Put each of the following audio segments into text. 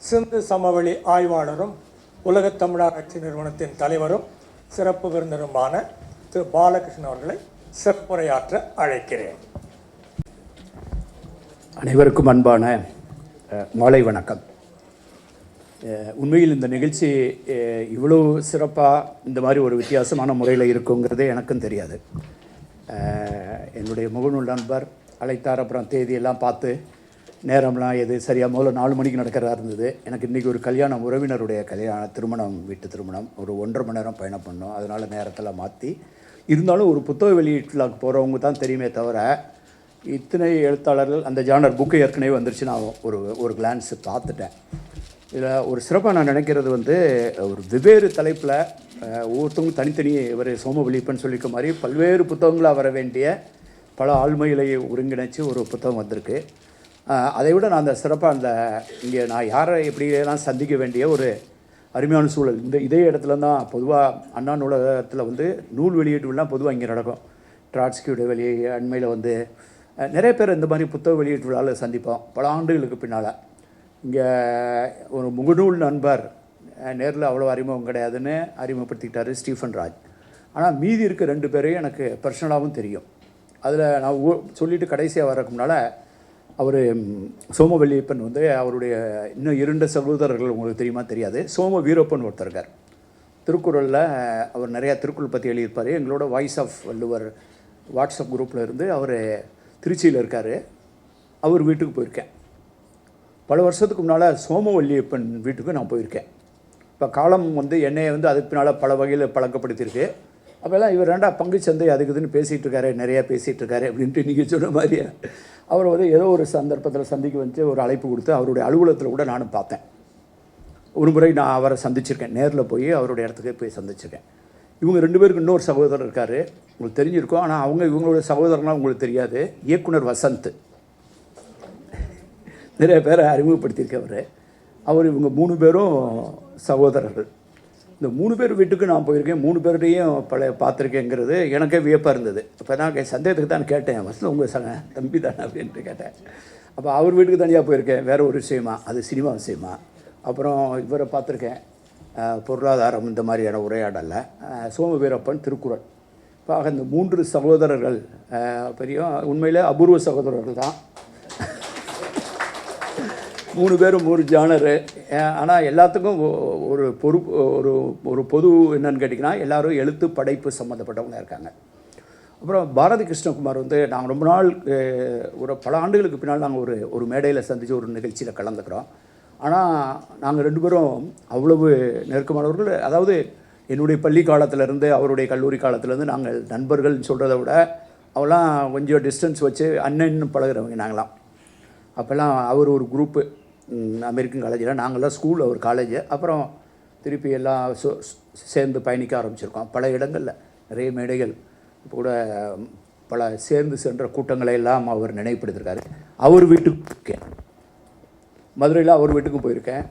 சிந்து சமவெளி ஆய்வாளரும் உலகத் தமிழாராய்ச்சி நிறுவனத்தின் தலைவரும் சிறப்பு விருந்தினருமான திரு பாலகிருஷ்ணன் அவர்களை சிறப்புரையாற்ற அழைக்கிறேன். அனைவருக்கும் அன்பான மாலை வணக்கம். உண்மையில் இந்த நிகழ்ச்சி இவ்வளோ சிறப்பாக இந்த மாதிரி ஒரு வித்தியாசமான முறையில் இருக்குங்கிறது எனக்கும் தெரியாது. என்னுடைய முகநூல் நண்பர் அழைத்தார், அப்புறம் தேதியெல்லாம் பார்த்து நேரம்லாம் எது சரியாக முதல்ல 4 மணிக்கு நடக்கிறதா இருந்தது. எனக்கு இன்றைக்கி ஒரு கல்யாணம், உறவினருடைய திருமணம், வீட்டு திருமணம், ஒரு 1.5 மணி நேரம் பயணம் பண்ணோம். அதனால் நேரத்தில் மாற்றி இருந்தாலும் ஒரு புத்தக வெளியீட்டுலாக்கு போகிறவங்க தான் தெரியுமே தவிர இத்தனை எழுத்தாளர்கள் அந்த ஜானர் புக்கு ஏற்கனவே வந்துருச்சு. நான் ஒரு கிளான்ஸ் பார்த்துட்டேன். இதில் ஒரு சிறப்பாக நான் நினைக்கிறது ஒரு வெவ்வேறு தலைப்பில் ஒவ்வொருத்தவங்க தனித்தனி இவர் சோமவெளிப்பன் சொல்லிக்க மாதிரி பல்வேறு புத்தகங்களாக வர வேண்டிய பல ஆழ்மைகளை ஒருங்கிணைச்சு ஒரு புத்தகம் வந்திருக்கு. அதை விட நான் அந்த சிறப்பாக இங்கே நான் யாரை எப்படியெல்லாம் சந்திக்க வேண்டிய ஒரு அருமையான சூழல் இதே இடத்துல தான். பொதுவாக அண்ணா நூலகத்தில் நூல் வெளியீட்டு விழா பொதுவாக இங்கே நடக்கும். ட்ராட்ஸ்கியோட அண்மையில் நிறைய பேர் இந்த மாதிரி புத்தக வெளியீட்டு விழாவில் சந்திப்போம் பல ஆண்டுகளுக்கு பின்னால். இங்கே ஒரு முகநூல் நண்பர் நேரில் அவ்வளோ அறிமுகம் கிடையாதுன்னு அறிமுகப்படுத்திக்கிட்டார் ஸ்டீஃபன் ராஜ். ஆனால் மீதி இருக்க 2 பேரையும் எனக்கு பர்சனலாகவும் தெரியும். அதில் நான் சொல்லிவிட்டு கடைசியாக வரக்கு முன்னால் அவர் சோமவெளிப்பன் அவருடைய இன்னும் 2 சகோதரர்கள் உங்களுக்கு தெரியுமா தெரியாது. சோம வீரப்பன் ஒருத்தர் இருக்கார். திருக்குறளில் அவர் நிறையா திருக்குறள் பற்றி எழுதியிருப்பார். எங்களோட வாய்ஸ் ஆஃப் வள்ளுவர் வாட்ஸ்அப் குரூப்பில் இருந்து அவர் திருச்சியில் இருக்கார். அவர் வீட்டுக்கு போயிருக்கேன். பல வருஷத்துக்கு முன்னால் சோமவெளிப்பன் வீட்டுக்கு நான் போயிருக்கேன். இப்போ காலம் என்னையை அதுக்கு பின்னால் பல வகையில் பழக்கப்படுத்தியிருக்கு. அப்போல்லாம் இவர் ரெண்டா பங்கு சந்தை அதுக்குதுன்னு பேசிகிட்டு இருக்காரு, நிறையா பேசிகிட்டு இருக்காரு அப்படின்ட்டு நீங்கள் சொன்ன மாதிரி அவர் ஏதோ ஒரு சந்தர்ப்பத்தில் சந்திக்க ஒரு அழைப்பு கொடுத்து அவருடைய அலுவலகத்தில் கூட நானும் பார்த்தேன். ஒரு முறை நான் அவரை சந்திச்சிருக்கேன், நேரில் போய் அவருடைய இடத்துக்கு போய் சந்திச்சிருக்கேன். இவங்க 2 பேருக்கு இன்னொரு சகோதரர் இருக்கார், உங்களுக்கு தெரிஞ்சிருக்கும். ஆனால் இவங்களோட சகோதரனால் உங்களுக்கு தெரியாது. இயக்குனர் வசந்த் நிறைய பேரை அறிமுகப்படுத்தியிருக்கவர். இவங்க 3 பேரும் சகோதரர்கள். இந்த 3 பேர் வீட்டுக்கு நான் போயிருக்கேன். 3 பேர்கிட்டையும் பார்த்துருக்கேங்கிறது எனக்கே வியப்பாக இருந்தது. இப்போ நான் சந்தேகத்துக்கு தான் கேட்டேன், வசந்த் உங்கள் தம்பி தானே அப்படின்ட்டு கேட்டேன். அப்போ அவர் வீட்டுக்கு தனியாக போயிருக்கேன், வேறு ஒரு விஷயமா, அது சினிமா விஷயமா. அப்புறம் இவரை பார்த்துருக்கேன், பொருளாதாரம் இந்த மாதிரியான உரையாடலில். சோம வீரப்பன் திருக்குறள். இப்போ இந்த 3 சகோதரர்கள் பெரிய உண்மையில் அபூர்வ சகோதரர்கள் தான். 3 பேரும் 3 ஜானரு. ஆனால் எல்லாத்துக்கும் ஒரு பொறுப்பு, ஒரு பொது என்னன்னு கேட்டிங்கன்னா எல்லோரும் எழுத்து படைப்பு சம்மந்தப்பட்டவங்க இருக்காங்க. அப்புறம் பாரதி கிருஷ்ணகுமார் நாங்கள் ரொம்ப நாள் ஒரு பல ஆண்டுகளுக்கு பின்னால் நாங்கள் ஒரு மேடையில் சந்தித்து ஒரு நிகழ்ச்சியில் கலந்துக்கிறோம். ஆனால் நாங்கள் 2 பேரும் அவ்வளவு நெருக்கமானவர்கள். அதாவது என்னுடைய பள்ளி காலத்திலேருந்து அவருடைய கல்லூரி காலத்திலேருந்து நாங்கள் நண்பர்கள்னு சொல்கிறத விட அவெல்லாம் கொஞ்சம் டிஸ்டன்ஸ் வச்சு அண்ணன்னு பழகிறவங்க நாங்களாம். அப்போல்லாம் அவர் ஒரு குரூப்பு அமெரிக்கன் காலேஜில், நாங்கள்லாம் ஸ்கூல், அவர் காலேஜ். அப்புறம் திருப்பி எல்லாம் சேர்ந்து பயணிக்க ஆரம்பிச்சிருக்கோம் பல இடங்களில், நிறைய மேடைகள் கூட பல சேர்ந்து சென்ற கூட்டங்களை எல்லாம் அவர் நினைவுபடுத்திருக்காரு. அவர் வீட்டுக்கு போயிருக்கேன், மதுரையில் அவர் வீட்டுக்கும் போயிருக்கேன்.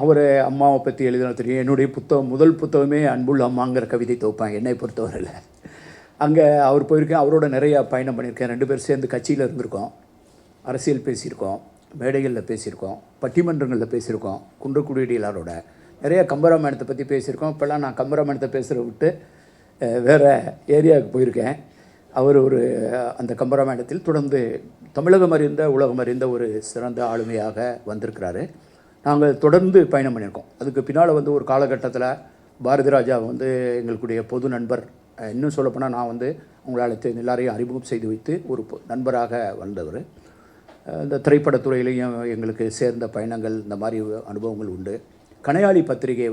அவர் அம்மாவை பற்றி எழுதின தெரியும். என்னுடைய முதல் புத்தகமே அன்புள்ள அம்மாங்கிற கவிதை தொகுப்பேன் என்னை பொறுத்தவரையில். அங்கே அவர் போயிருக்கேன், அவரோட நிறையா பயணம் பண்ணியிருக்கேன். 2 பேர் சேர்ந்து கட்சியில் இருந்திருக்கோம், அரசியல் பேசியிருக்கோம், மேடைகளில் பேசியிருக்கோம், பட்டிமன்றங்களில் பேசியிருக்கோம், குன்றக்குடியடிகளாரோட நிறைய கம்பராமாயணத்தை பற்றி பேசியிருக்கோம். இப்போல்லாம் நான் கம்பராமாயணத்தை பேசுகிறத விட்டு வேறு ஏரியாவுக்கு போயிருக்கேன். அவர் அந்த கம்பராமாயணத்தில் தொடர்ந்து தமிழகம் அறிந்த உலகம் அறிந்த ஒரு சிறந்த ஆளுமையாக வந்திருக்கிறாரு. நாங்கள் தொடர்ந்து பயணம் பண்ணியிருக்கோம். அதுக்கு பின்னால் ஒரு காலகட்டத்தில் பாரதி ராஜா எங்களுடைய பொது நண்பர். இன்னும் சொல்லப்போனால் நான் உங்களை அழைத்து எல்லாரையும் அறிமுகம் செய்து வைத்து ஒரு நண்பராக வந்தவர். இந்த திரைப்படத்துறையிலையும் எங்களுக்கு சேர்ந்த பயணங்கள், இந்த மாதிரி அனுபவங்கள் உண்டு. கணையாளி பத்திரிகை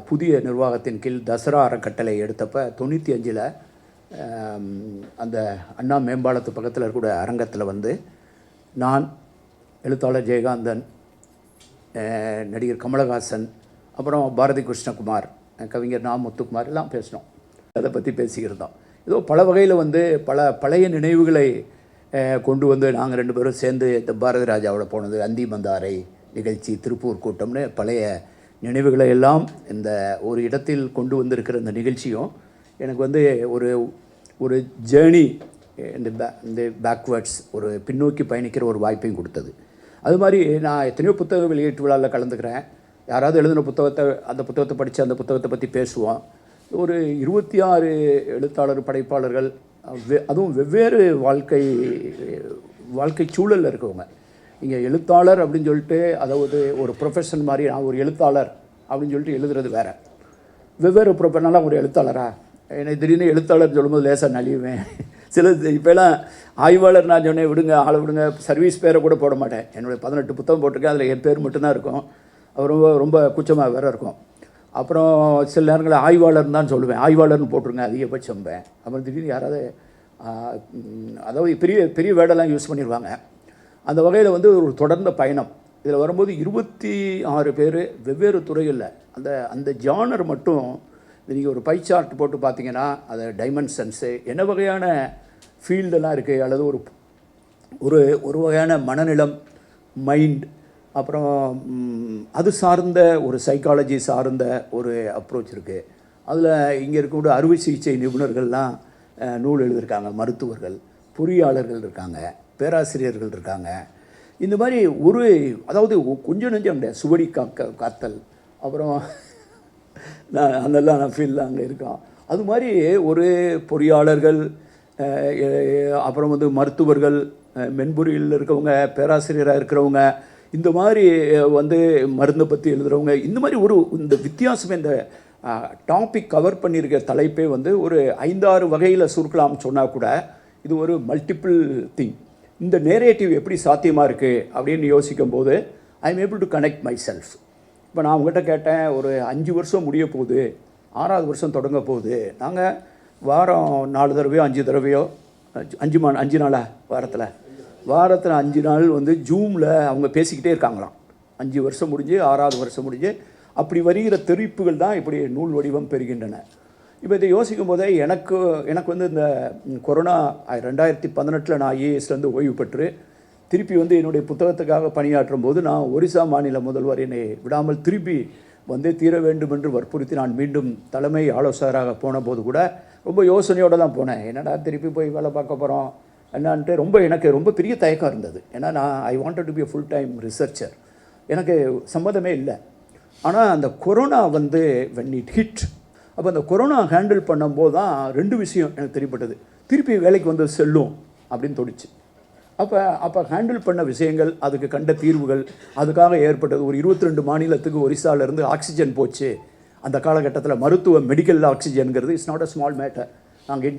புதிய நிர்வாகத்தின் கீழ் தசரா அறக்கட்டளை எடுத்தப்போ 95 அந்த அண்ணா மேம்பாலத்து பக்கத்தில் இருக்கக்கூடிய அரங்கத்தில் நான், எழுத்தாளர் ஜெயகாந்தன், நடிகர் கமலஹாசன், அப்புறம் பாரதி கிருஷ்ணகுமார், கவிஞர் நா முத்துக்குமார் எல்லாம் பேசினோம். அதை பற்றி பேசிக்கிருந்தோம். ஏதோ பல வகையில் பல பழைய நினைவுகளை கொண்டு நாங்கள் 2 பேரும் சேர்ந்து இந்த பாரதி ராஜாவோட போனது, அந்தி மந்தாரை நிகழ்ச்சி, திருப்பூர் கூட்டம்னு பழைய நினைவுகளை எல்லாம் இந்த ஒரு இடத்தில் கொண்டு வந்திருக்கிற இந்த நிகழ்ச்சியும் எனக்கு ஒரு ஜேர்னி இந்த பேக்வேர்ட்ஸ், ஒரு பின்னோக்கி பயணிக்கிற ஒரு வாய்ப்பையும் கொடுத்தது. அது மாதிரி நான் எத்தனையோ புத்தக வெளியீட்டு விழாவில் கலந்துக்கிறேன். யாராவது எழுதின புத்தகத்தை அந்த புத்தகத்தை படித்து அந்த புத்தகத்தை பற்றி பேசுவோம். ஒரு 26 எழுத்தாளர் படைப்பாளர்கள், அதுவும் வெவ்வேறு வாழ்க்கை சூழலில் இருக்கவங்க. இங்கே எழுத்தாளர் அப்படின்னு சொல்லிட்டு, அதாவது ஒரு ப்ரொஃபஷன் மாதிரி, நான் ஒரு எழுத்தாளர் அப்படின்னு சொல்லிட்டு எழுதுறது வேறு. வெவ்வேறு ப்ரொஃபஷனலாக ஒரு எழுத்தாளரா, என்னை திடீர்னு எழுத்தாளர் சொல்லும்போது லேசாக நலியுவேன். சில இப்போலாம் ஆய்வாளர் நான் சொன்னேன், விடுங்க ஆளை விடுங்க, சர்வீஸ் பேரை கூட போட மாட்டேன். என்னுடைய 18 புத்தகம் போட்டிருக்கேன், அதில் என் பேர் மட்டும்தான் இருக்கும். ரொம்ப ரொம்ப கூச்சமாக வேறு இருக்கும். அப்புறம் சில நேரங்களில் ஆய்வாளர்னு தான் சொல்லுவேன், ஆய்வாளர்னு போட்டிருங்க அதிகபட்சம்பேன். அப்புறம் திடீர்னு யாராவது அதாவது பெரிய பெரிய வேர்டெல்லாம் யூஸ் பண்ணிடுவாங்க. அந்த வகையில் வந்து ஒரு தொடர்ந்த பயணம். இதில் வரும்போது 26 பேர் வெவ்வேறு துறைகளில் அந்த ஜானர் மட்டும் நீங்கள் ஒரு பை சார்ட் போட்டு பார்த்தீங்கன்னா அதை டைமென்ஷன்ஸு என்ன வகையான ஃபீல்டெல்லாம் இருக்குது, அல்லது ஒரு ஒரு வகையான மனநிலம், மைண்ட், அப்புறம் அது சார்ந்த ஒரு சைக்காலஜி சார்ந்த ஒரு அப்ரோச் இருக்குது. அதில் இங்கே இருக்கக்கூடிய அறுவை சிகிச்சை நிபுணர்கள்லாம் நூல் எழுதியிருக்காங்க, மருத்துவர்கள், பொறியாளர்கள் இருக்காங்க, பேராசிரியர்கள் இருக்காங்க. இந்த மாதிரி அதாவது கொஞ்சம் நெஞ்சம் கிடையாது, சுவடி காத்தல், அப்புறம் நான் ஃபீல்டில் அங்கே இருக்கோம். அது மாதிரி ஒரு பொறியாளர்கள், அப்புறம் வந்து மருத்துவர்கள், மென்பொறியில் இருக்கவங்க, பேராசிரியராக இருக்கிறவங்க, இந்த மாதிரி வந்து மருந்தை பற்றி எழுதுகிறவங்க, இந்த மாதிரி இந்த வித்தியாசமே இந்த டாபிக் கவர் பண்ணியிருக்க தலைப்பே வந்து ஒரு 5-6 வகையில் சுருக்கலாம்னு சொன்னால் கூட இது ஒரு மல்டிபிள் திங். இந்த நேரேட்டிவ் எப்படி சாத்தியமாக இருக்குது அப்படின்னு யோசிக்கும் போது I am able to connect my self. இப்போ நான் உங்கள்கிட்ட கேட்டேன், ஒரு 5 வருஷம் முடிய போகுது, 6வது வருஷம் தொடங்க போகுது, நாங்கள் வாரம் 4 தடவையோ 5 தடவையோ 5 நாளா வாரத்தில் 5 நாள் வந்து ஜூமில் அவங்க பேசிக்கிட்டே இருக்காங்களாம். 5 வருஷம் முடிஞ்சு 6வது வருஷம் முடிஞ்சு அப்படி வருகிற தெரிப்புகள் தான் இப்படி நூல் வடிவம் பெறுகின்றன. இப்போ இதை யோசிக்கும் போதே எனக்கு வந்து இந்த கொரோனா 2018 நான் ஐஏஎஸ்லேருந்து ஓய்வு பெற்று திருப்பி வந்து என்னுடைய புத்தகத்துக்காக பணியாற்றும் போது நான் ஒரிசா மாநில முதல்வர் என்னை விடாமல் திருப்பி வந்தே தீர வேண்டும் என்று வற்புறுத்தி நான் மீண்டும் தலைமை ஆலோசகராக போன போது கூட ரொம்ப யோசனையோடு தான் போனேன். என்னடா திருப்பி போய் வேலை பார்க்க போகிறோம் என்னான்ட்டு எனக்கு ரொம்ப பெரிய தயக்கம் இருந்தது. ஏன்னா I wanted to be full time researcher, எனக்கு சம்மதமே இல்லை. ஆனால் அந்த கொரோனா வந்து when it hit, அப்போ அந்த கொரோனா ஹேண்டில் பண்ணும்போது தான் 2 விஷயம் எனக்கு தெரியப்பட்டது. திருப்பி வேலைக்கு வந்து செல்லும் அப்படின்னு தோடிச்சு. அப்போ ஹேண்டில் பண்ண விஷயங்கள், அதுக்கு கண்ட தீர்வுகள், அதுக்காக ஏற்பட்டது. ஒரு 22 மாநிலத்துக்கு ஒரிசாவிலேருந்து ஆக்சிஜன் போச்சு. அந்த காலகட்டத்தில் மெடிக்கல் ஆக்சிஜனுங்கிறது it's not a small matter. நாங்கள்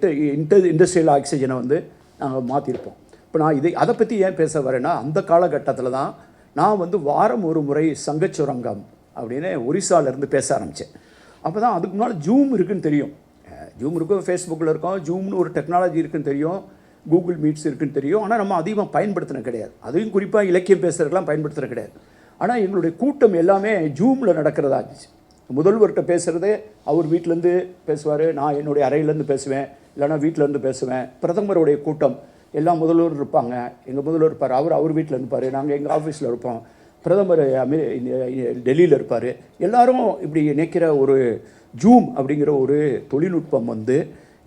இண்டஸ்ட்ரியல் ஆக்சிஜனை வந்து நாங்கள் மாற்றிருப்போம். இப்போ நான் அதை பற்றி ஏன் பேச வரேன்னா, அந்த காலகட்டத்தில் தான் நான் வந்து வாரம் ஒரு முறை சங்கச்சுரங்கம் அப்படின்னு ஒரிசாவிலேருந்து பேச ஆரம்பித்தேன். அப்போ தான் அதுக்கு முன்னால் ஜூம் இருக்குதுன்னு தெரியும். ஜூம் இருக்கும், ஃபேஸ்புக்கில் இருக்கும், ஜூம்னு ஒரு டெக்னாலஜி இருக்குதுன்னு தெரியும், கூகுள் மீட்ஸ் இருக்குதுன்னு தெரியும். ஆனால் நம்ம அதிகமாக பயன்படுத்தின கிடையாது. அதையும் குறிப்பாக இலக்கியம் பேசுகிறதுக்கெலாம் பயன்படுத்துகிற கிடையாது. ஆனால் எங்களுடைய கூட்டம் எல்லாமே ஜூமில் நடக்கிறதா இருந்துச்சு. முதல்வர்கிட்ட பேசுகிறதே அவர் வீட்டிலேருந்து பேசுவார், நான் என்னுடைய அறையிலேருந்து பேசுவேன், இல்லைனா வீட்டிலேருந்து பேசுவேன். பிரதமருடைய கூட்டம் எல்லாம் முதல்வர் இருப்பாங்க, எங்கள் முதல்வர் இருப்பார், அவர் வீட்டில் இருப்பார், நாங்கள் எங்கள் ஆஃபீஸில் இருப்போம், பிரதமர் டெல்லியில் இருப்பார். எல்லாரும் இப்படி நினைக்கிற ஒரு ஜூம் அப்படிங்கிற ஒரு தொழில்நுட்பம் வந்து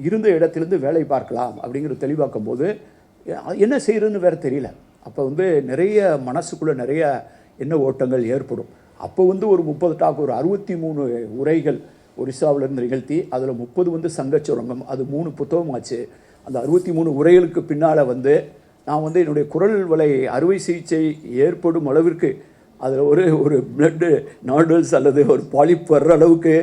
இருந்த இடத்துலேருந்து வேலை பார்க்கலாம் அப்படிங்கிற தெளிவாக்கும் போது என்ன செய்கிறதுன்னு வேறு தெரியல. அப்போ வந்து நிறைய மனசுக்குள்ளே நிறைய எண்ண ஓட்டங்கள் ஏற்படும். அப்போ வந்து ஒரு 30 டாக், ஒரு 63 உரைகள் ஒரிசாவிலேருந்து நிகழ்த்தி அதில் 30 வந்து சங்கச்சுரங்கம், அது 3 புத்தகம் ஆச்சு. அந்த 63 உரைகளுக்கு பின்னால் வந்து நான் வந்து என்னுடைய குரல் வலை அறுவை சிகிச்சை ஏற்படும் அளவிற்கு அதில் ஒரு பிளட்டு நாடுல்ஸ் அல்லது ஒரு பாலிப் வர்ற அளவுக்கு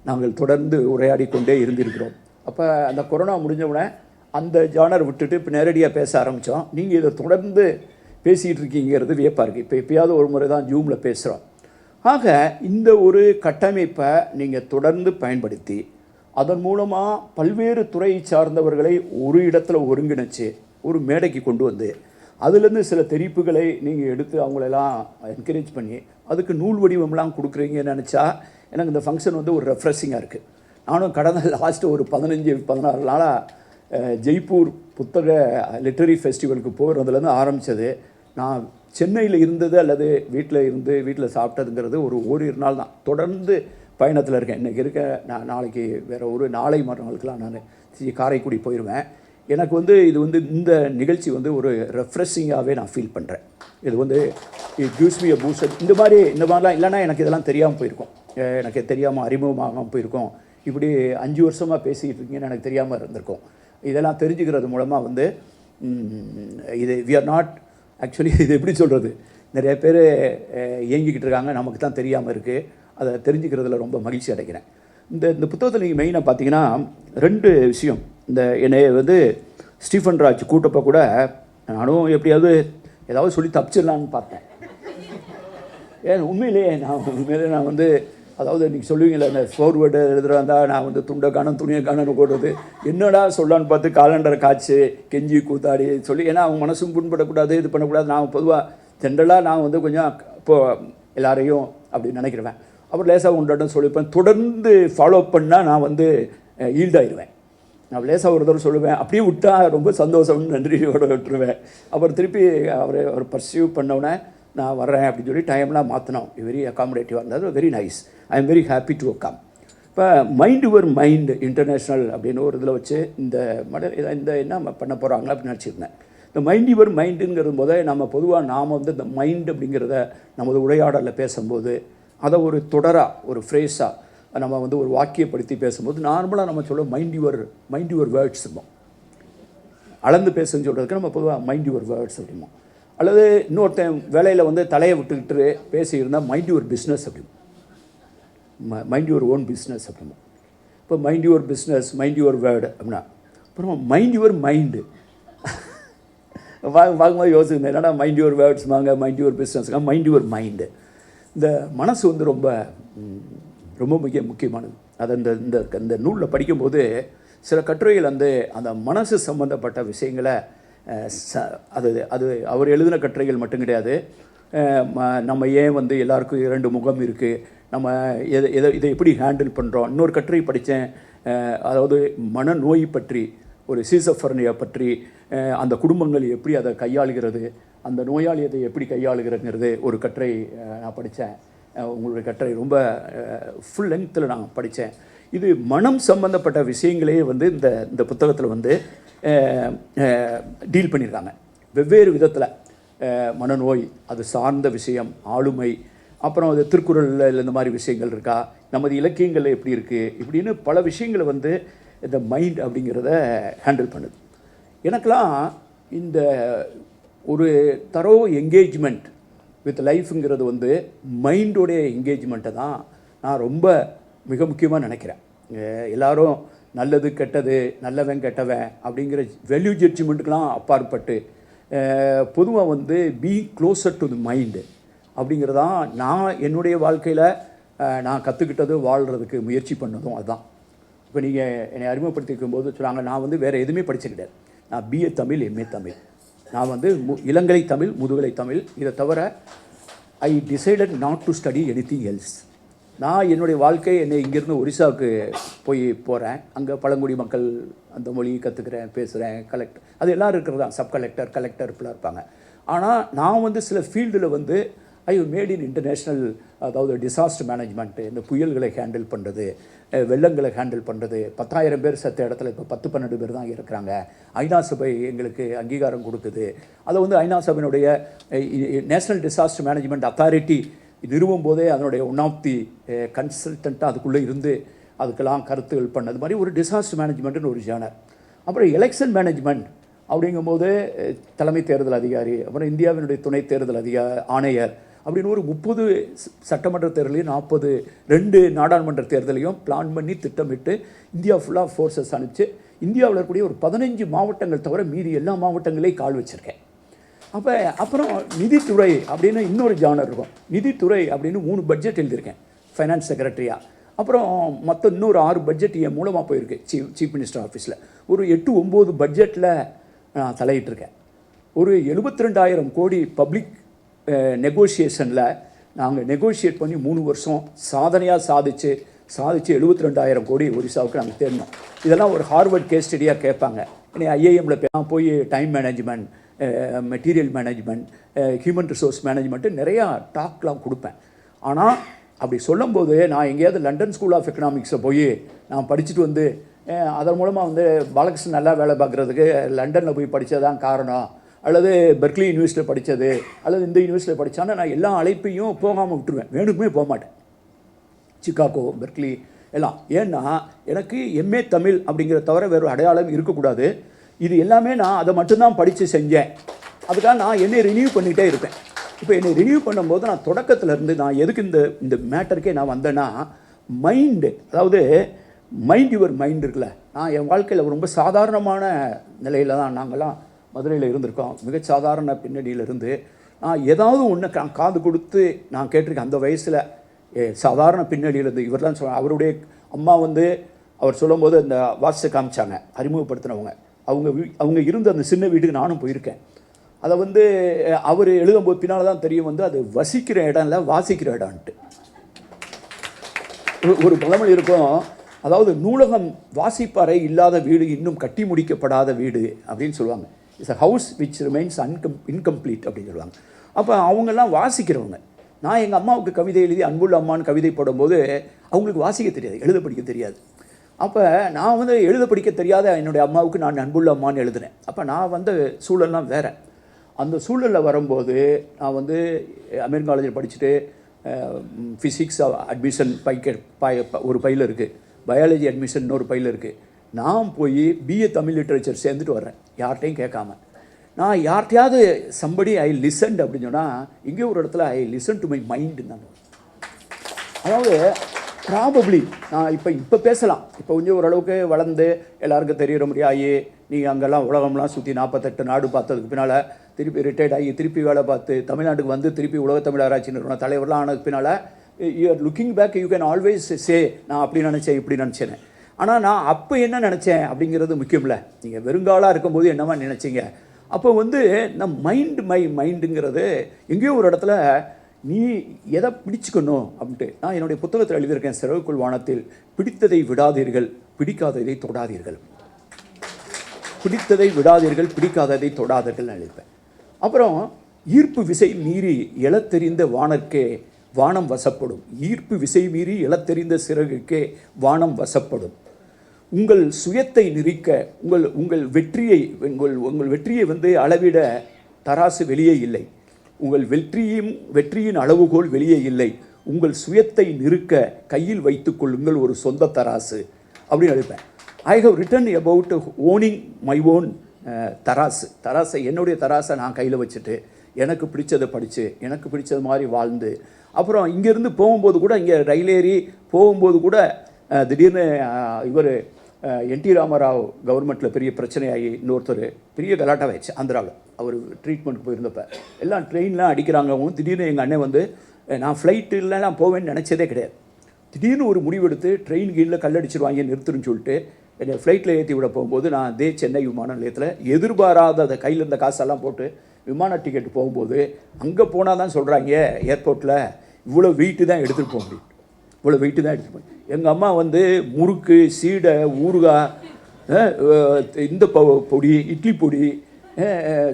நாங்கள் தொடர்ந்து உரையாடி கொண்டே இருந்திருக்கிறோம். அப்போ அந்த கொரோனா முடிஞ்சவுடனே அந்த ஜானர் விட்டுட்டு இப்போ நேரடியாக பேச ஆரம்பித்தோம். நீங்கள் இதை தொடர்ந்து பேசிகிட்டு இருக்கீங்கிறது வியப்பாக இருக்குது. இப்போ எப்பயாவது ஒரு முறை தான் ஜூமில் பேசுகிறோம். ஆக இந்த ஒரு கட்டமைப்பை நீங்கள் தொடர்ந்து பயன்படுத்தி அதன் மூலமாக பல்வேறு துறை சார்ந்தவர்களை ஒரு இடத்துல ஒருங்கிணைச்சு ஒரு மேடைக்கு கொண்டு வந்து அதுலேருந்து சில தெரிப்புகளை நீங்கள் எடுத்து அவங்களெல்லாம் என்கரேஜ் பண்ணி அதுக்கு நூல் வடிவம்லாம் கொடுக்குறீங்கன்னு நினச்சா எனக்கு இந்த ஃபங்க்ஷன் வந்து ஒரு ரெஃப்ரெஷிங்காக இருக்குது. நானும் கடந்த லாஸ்ட்டு ஒரு 15-16 நாளாக ஜெய்ப்பூர் புத்தக லிட்டரரி ஃபெஸ்டிவலுக்கு போகிறதுலேருந்து ஆரம்பித்தது. நான் சென்னையில் இருந்தது அல்லது வீட்டில் சாப்பிட்டதுங்கிறது ஒரு ஓரிரு நாள் தான். தொடர்ந்து பயணத்தில் இருக்கேன். இன்றைக்கி இருக்க நான் நாளைக்கு வேறு ஒரு நாளை மறுநாளுக்கெலாம் நான் காரைக்குடி போயிடுவேன். எனக்கு வந்து இது வந்து இந்த நிகழ்ச்சி வந்து ஒரு ரெஃப்ரெஷிங்காகவே நான் ஃபீல் பண்ணுறேன். இது வந்து it gives me a boost. இந்த மாதிரிலாம் இல்லைன்னா எனக்கு இதெல்லாம் தெரியாமல் போயிருக்கும், எனக்கு தெரியாமல் அறிமுகமாகாமல் போயிருக்கும். இப்படி 5 வருஷமாக பேசிக்கிட்டு இருக்கீங்கன்னு எனக்கு தெரியாமல் இருந்திருக்கும். இதெல்லாம் தெரிஞ்சுக்கிறது மூலமாக வந்து இது வி ஆர் நாட் ஆக்சுவலி இது எப்படி சொல்கிறது, நிறைய பேர் இயங்கிக்கிட்டு இருக்காங்க, நமக்கு தான் தெரியாமல் இருக்குது. அதை தெரிஞ்சுக்கிறதுல ரொம்ப மகிழ்ச்சி அடைக்கிறேன். இந்த புத்தகத்தில் நீங்கள் மெயினாக பார்த்தீங்கன்னா 2 விஷயம். என்னை வந்து ஸ்டீஃபன் ராஜ் கூட்டப்போ கூட நானும் எப்படியாவது ஏதாவது சொல்லி தப்பிச்சிடலான்னு பார்த்தேன். உண்மையிலே நான் வந்து அதாவது நீங்கள் சொல்லுவீங்களே இந்த ஃபோர்வேர்டு எழுதுறாந்தா நான் வந்து துண்டை காணும் துணியை காணுன்னு போடுறது, என்னடா சொல்லான்னு பார்த்து காலண்டரை காய்ச்சி கெஞ்சி கூத்தாடி சொல்லி, ஏன்னா அவங்க மனசும் புண்படக்கூடாது, இது பண்ணக்கூடாது. நான் பொதுவாக ஜென்ரலாக நான் வந்து கொஞ்சம் இப்போது எல்லாரையும் அப்படி நினைக்கிறேன். அப்புறம் லேசாக உண்டாட்டம் சொல்லிப்பேன். தொடர்ந்து ஃபாலோ பண்ணால் நான் வந்து ஈல்டாயிடுவேன். நான் லேசாக ஒரு தடவை சொல்லுவேன், அப்படியே விட்டால் ரொம்ப சந்தோஷம்னு நன்றியோடு விட்டுருவேன். அப்புறம் திருப்பி அவர் பர்சீவ் பண்ணவுடனே நான் வர்றேன் அப்படின்னு சொல்லி டைம்லாம் மாற்றினோம். வெரி அகாமடேட்டிவாக இருந்தது, very nice. I am very happy to come. இப்போ மைண்ட் யுவர் மைண்ட் இன்டர்நேஷ்னல் அப்படின்னு ஒரு இதில் வச்சு இந்த என்ன பண்ண போகிறாங்க அப்படின்னு நினச்சிருந்தேன். இந்த மைண்ட் யுவர் மைண்டுங்கிறது போதே நம்ம பொதுவாக நாம் வந்து இந்த மைண்ட் அப்படிங்கிறத நமது உரையாடலில் பேசும்போது அதை ஒரு தொடராக ஒரு ஃப்ரேஸாக நம்ம வந்து ஒரு வாக்கியப்படுத்தி பேசும்போது நார்மலாக நம்ம சொல்ல மைண்ட் யுவர் வேர்ட்ஸ் இருப்போம். அளந்து பேசுன்னு சொல்கிறதுக்கு நம்ம பொதுவாக மைண்ட் யுவர் வேர்ட்ஸ் அப்படிமோ. அல்லது இன்னொருத்தன் வேலையில் வந்து தலையை விட்டுக்கிட்டு பேசியிருந்தால் மைண்ட் யுவர் பிஸ்னஸ் அப்படிமோ, மைண்ட் யுவர் ஓன் பிஸ்னஸ் அப்படிமோ. இப்போ mind your business, mind your word அப்படின்னா அப்புறம் மைண்ட் யுவர் மைண்டு பார்க்கும்போது யோசிச்சுருந்தேன், என்னடா மைண்ட் யுவர் வேர்ட்ஸ் வாங்க, மைண்ட் யுவர் பிஸ்னஸ்ங்க, மைண்ட் யுவர் மைண்டு. இந்த மனசு வந்து ரொம்ப ரொம்ப முக்கியமானது. அதை இந்த நூலில் படிக்கும்போது சில கட்டுரைகள் வந்து அந்த மனசு சம்பந்தப்பட்ட விஷயங்களை அது அது அவர் எழுதின கட்டுரைகள் மட்டும் கிடையாது. நம்ம ஏன் வந்து எல்லாருக்கும் 2 முகம் இருக்குது, நம்ம இதை எப்படி ஹேண்டில் பண்ணுறோம். இன்னொரு கட்டுரை படித்தேன், அதாவது மனநோய் பற்றி, ஒரு சீசஃபர்னியா பற்றி, அந்த குடும்பங்கள் எப்படி அதை கையாளுகிறது, அந்த நோயாளி அதை எப்படி கையாளுகிறதுங்கிறது ஒரு கட்டுரை நான் படித்தேன். உங்களுடைய கட்டுரை ரொம்ப ஃபுல் லென்த்தில் நான் படித்தேன். இது மனம் சம்பந்தப்பட்ட விஷயங்களே வந்து இந்த புத்தகத்தில் வந்து டீல் பண்ணியிருக்காங்க வெவ்வேறு விதத்தில். மனநோய், அது சார்ந்த விஷயம், ஆளுமை, அப்புறம் அது திருக்குறளில் இந்த மாதிரி விஷயங்கள் இருக்கா, நமது இலக்கியங்களில் எப்படி இருக்குது, இப்படின்னு பல விஷயங்களை வந்து இந்த மைண்ட் அப்படிங்கிறத ஹேண்டில் பண்ணுது. எனக்கெல்லாம் இந்த ஒரு தரோ என்கேஜ்மெண்ட் வித் லைஃப்ங்கிறது வந்து மைண்டோடைய என்கேஜ்மெண்ட்டை தான் நான் ரொம்ப மிக முக்கியமாக நினைக்கிறேன். எல்லோரும் நல்லது கெட்டது, நல்லவன் கெட்டவன் அப்படிங்கிற வேல்யூ ஜட்ஜ்மெண்ட்டுக்கெலாம் அப்பாற்பட்டு பொதுவாக வந்து be closer to the mind அப்படிங்கிறதான் நான் என்னுடைய வாழ்க்கையில் நான் கற்றுக்கிட்டது, வாழ்கிறதுக்கு முயற்சி பண்ணதும் அதுதான். இப்போ நீங்கள் என்னை அறிமுகப்படுத்திக்கும் போது சொன்னாங்க, நான் வந்து வேறு எதுவுமே படிக்க கிடையாது. நான் பிஏ தமிழ், எம்ஏ தமிழ். நான் வந்து இளங்கலை தமிழ், முதுகலை தமிழ். இதை தவிர I decided not to study anything else. நான் என்னுடைய வாழ்க்கை என்னை இங்கேருந்து ஒரிசாவுக்கு போகிறேன். அங்கே பழங்குடி மக்கள் அந்த மொழி கற்றுக்கிறேன், பேசுகிறேன், கலெக்டர் அது எல்லோரும் இருக்கிறது தான், சப் கலெக்டர், கலெக்டர் இப்படிலாம் இருப்பாங்க. ஆனால் நான் வந்து சில ஃபீல்டில் வந்து ஐ மேட் இன் இன்டர்நேஷ்னல், அதாவது டிசாஸ்டர் மேனேஜ்மெண்ட்டு, இந்த புயல்களை ஹேண்டில் பண்ணுறது, வெள்ளங்களை ஹேண்டில் பண்ணுறது. 10,000 பேர் செத்த இடத்துல இப்போ 10-12 பேர் தான் இருக்கிறாங்க. ஐநா சபை எங்களுக்கு அங்கீகாரம் கொடுக்குது. அதை வந்து ஐநா சபையினுடைய நேஷ்னல் டிசாஸ்டர் மேனேஜ்மெண்ட் அத்தாரிட்டி நிறுவும் போதே அதனுடைய ஒன் ஆஃப் தி கன்சல்டண்ட்டாக அதுக்குள்ளே இருந்து அதுக்கெல்லாம் கருத்துகள் பண்ணது மாதிரி ஒரு டிசாஸ்டர் மேனேஜ்மெண்ட்டுன்னு ஒரு ஜேர்னர். அப்புறம் எலெக்ஷன் மேனேஜ்மெண்ட் அப்படிங்கும்போது தலைமை தேர்தல் அதிகாரி, அப்புறம் இந்தியாவினுடைய துணை தேர்தல் ஆணையர் அப்படின்னு ஒரு 30 சட்டமன்ற தேர்தலையும் 42 நாடாளுமன்ற தேர்தலையும் பிளான் பண்ணி திட்டமிட்டு இந்தியா ஃபுல்லாக ஃபோர்ஸஸ் அனுப்பிச்சு இந்தியாவில் இருக்கக்கூடிய ஒரு 15 மாவட்டங்கள் தவிர மீதி எல்லா மாவட்டங்களையும் கால் வச்சுருக்கேன். அப்புறம் நிதித்துறை அப்படின்னு இன்னொரு ஜானர் இருக்கும். நிதித்துறை அப்படின்னு 3 பட்ஜெட் எழுதியிருக்கேன் ஃபைனான்ஸ் செக்ரட்டரியாக. அப்புறம் மொத்தம் இன்னொரு 6 பட்ஜெட் என் மூலமாக போயிருக்கு சீஃப் மினிஸ்டர் ஆஃபீஸில். ஒரு 8-9 பட்ஜெட்டில் நான் தலையிட்டிருக்கேன். ஒரு 72,000 கோடி பப்ளிக் நெகோஷியேஷனில் நாங்கள் நெகோஷியேட் பண்ணி 3 வருஷம் சாதனையாக சாதித்து 72,000 கோடி ஒரிசாவுக்கு நாங்கள் தேடினோம். இதெல்லாம் ஒரு ஹார்வர்ட் கேஸ் ஸ்டடியாக கேட்பாங்க. என்னை ஐஏஎம்மில் போய் time management, material management, human resource management நிறையா டாக்லாம் கொடுப்பேன். ஆனால் அப்படி சொல்லும்போது நான் எங்கேயாவது லண்டன் ஸ்கூல் ஆஃப் எக்கனாமிக்ஸில் போய் நான் படிச்சுட்டு வந்து அதன் மூலமாக வந்து பாலகிருஷ்ணன் நல்லா வேலை பார்க்குறதுக்கு லண்டனில் போய் படித்ததான் காரணம் அல்லது பெர்க்லி யூனிவர்சிட்டியில் படித்தது அல்லது இந்த யூனிவர்சிட்டியில் படித்தான்னு நான் எல்லா அழைப்பையும் போகாமல் விட்டுருவேன், வேணுக்குமே போக மாட்டேன். சிக்காகோ, பெர்க்லி எல்லாம். ஏன்னா எனக்கு எம்ஏ தமிழ் அப்படிங்கிற தவிர வேறு அடையாளம் இருக்கக்கூடாது. இது எல்லாமே நான் அதை மட்டும்தான் படித்து செஞ்சேன். அதுக்காக நான் என்னை ரினியூ பண்ணிகிட்டே இருப்பேன். இப்போ என்னை ரினியூ பண்ணும்போது நான் தொடக்கத்திலேருந்து நான் எதுக்கு இந்த மேட்டருக்கே நான் வந்தேன்னா, மைண்டு, அதாவது மைண்ட் யுவர் மைண்ட் இருக்குல்ல. நான் என் வாழ்க்கையில் ரொம்ப சாதாரணமான நிலையில் தான் நாங்கள்லாம் மதுரையில் இருந்திருக்கோம். மிக சாதாரண பின்னணியிலிருந்து நான் ஏதாவது ஒன்று காது கொடுத்து நான் கேட்டிருக்கேன். அந்த வயசில் சாதாரண பின்னணியிலிருந்து இவரெல்லாம் அவருடைய அம்மா அவர் சொல்லும்போது அந்த வாட்ஸை காமிச்சாங்க, அறிமுகப்படுத்தினவங்க. அவங்க இருந்த அந்த சின்ன வீட்டுக்கு நானும் போயிருக்கேன். அதை அவர் எழுதும்போது பின்னால் தான் தெரியும் அது வசிக்கிற இடம் இல்லை, வாசிக்கிற இடம்ன்ட்டு. ஒரு பழமொழி இருக்கும், அதாவது நூலகம் வாசிப்பறை இல்லாத வீடு இன்னும் கட்டி முடிக்கப்படாத வீடு அப்படின்னு சொல்லுவாங்க. It's a house which remains incomplete அப்படின்னு சொல்லுவாங்க. அப்போ அவங்கெல்லாம் வாசிக்கிறவங்க. நான் எங்கள் அம்மாவுக்கு கவிதை எழுதி அன்புள்ள அம்மான்னு கவிதை போடும்போது அவங்களுக்கு வாசிக்க தெரியாது, எழுத படிக்க தெரியாது. அப்போ நான் எழுத படிக்க தெரியாத என்னுடைய அம்மாவுக்கு நான் அன்புள்ள அம்மான்னு எழுதுனேன். அப்போ நான் சூழல்லாம் வேறு. அந்த சூழலில் வரும்போது நான் அமெரிக்கன் காலேஜில் படிச்சுட்டு ஃபிசிக்ஸ் அட்மிஷன் ஒரு பையில் இருக்குது, பயாலஜி அட்மிஷன் ஒரு பையில் இருக்குது. நான் போய் பிஏ தமிழ் லிட்ரேச்சர் சேர்ந்துட்டு வர்றேன், யார்கிட்டையும் கேட்காம. நான் யார்கிட்டையாவது சம்படி ஐ லிசன்ட் அப்படின்னு சொன்னால் எங்கேயோ ஒரு இடத்துல ஐ லிசன் டு மை மைண்டு. நான் அதாவது ப்ராபப்ளி நான் இப்போ பேசலாம், இப்போ கொஞ்சம் ஓரளவுக்கு வளர்ந்து எல்லாருக்கும் தெரிகிற முடியாயி நீங்கள் அங்கெல்லாம் உலகம்லாம் சுற்றி 48 நாடு பார்த்ததுக்கு பின்னால் திருப்பி ரிட்டையர்ட் ஆகி திருப்பி வேலை பார்த்து தமிழ்நாட்டுக்கு திருப்பி உலகத்தமிழ் ஆராய்ச்சி நிறுவன தலைவர்லாம் ஆனதுக்கு பின்னால் you are looking back you can always say நான் அப்படி நினச்சேன் இப்படி நினச்சேன். ஆனால் நான் அப்போ என்ன நினச்சேன் அப்படிங்கிறது முக்கியமில்ல. நீங்கள் வெறுங்காலாக இருக்கும்போது என்னமா நினச்சிங்க. அப்போ நம் மைண்டுங்கிறது எங்கேயோ ஒரு இடத்துல நீ எதை பிடிச்சுக்கணும் அப்படின்ட்டு நான் என்னுடைய புத்தகத்தில் எழுதியிருக்கேன், சிறகுக்குள் வானத்தில். பிடித்ததை விடாதீர்கள், பிடிக்காததை தொடாதீர்கள். பிடித்ததை விடாதீர்கள், பிடிக்காததை தொடாதீர்கள் எழுதிப்பேன். அப்புறம் ஈர்ப்பு விசை மீறி எழத்தெரிந்த வானர்க்கே வானம் வசப்படும். ஈர்ப்பு விசை மீறி எழத்தெரிந்த சிறகுக்கே வானம் வசப்படும். உங்கள் சுயத்தை நிறிக்க உங்கள் வெற்றியை அளவிட தராசு வெளியே இல்லை. உங்கள் வெற்றியின் அளவுகோல் வெளியே இல்லை. உங்கள் சுயத்தை நிறுக்க கையில் வைத்துக் கொள்ளுங்கள் ஒரு சொந்த தராசு அப்படின்னு எழுப்பேன். I have written about owning my own தராசை, என்னுடைய தராசை நான் கையில் வச்சுட்டு எனக்கு பிடிச்சதை படித்து எனக்கு பிடிச்சது மாதிரி வாழ்ந்து, அப்புறம் இங்கேருந்து போகும்போது கூட, இங்கே ரயில் ஏறி போகும்போது கூட திடீர்னு இவர் என்டி ராமராவ் கவர்மெண்ட்டில் பெரிய பிரச்சனையாகி இன்னொருத்தர் பெரிய கலாட்டாவாயிடுச்சு ஆந்திராவில். அவர் ட்ரீட்மெண்ட்டுக்கு போயிருந்தப்ப எல்லாம் ட்ரெயின்லாம் அடிக்கிறாங்க. திடீர்னு எங்கள் அண்ணன் நான் ஃப்ளைட்டுலாம் போவேன்னு நினச்சதே கிடையாது. திடீர்னு ஒரு முடிவெடுத்து ட்ரெயின் கீழில் கல்லடிச்சிருவாங்க நிறுத்துன்னு சொல்லிட்டு என்னை ஃப்ளைட்டில் ஏற்றி விட போகும்போது நான் சென்னை விமான நிலையத்தில் எதிர்பாராத அதை கையில் இருந்த காசெல்லாம் போட்டு விமான டிக்கெட்டு போகும்போது அங்கே போனால் தான் சொல்கிறாங்க ஏர்போர்ட்டில் இவ்வளோ வெயிட்டு தான் எடுத்துகிட்டு போக முடியும், இவ்வளோ வெயிட்டு தான் எடுத்துகிட்டு போய். எங்கள் அம்மா முறுக்கு, சீடை, ஊறுகாய், இந்த பொடி, இட்லி பொடி,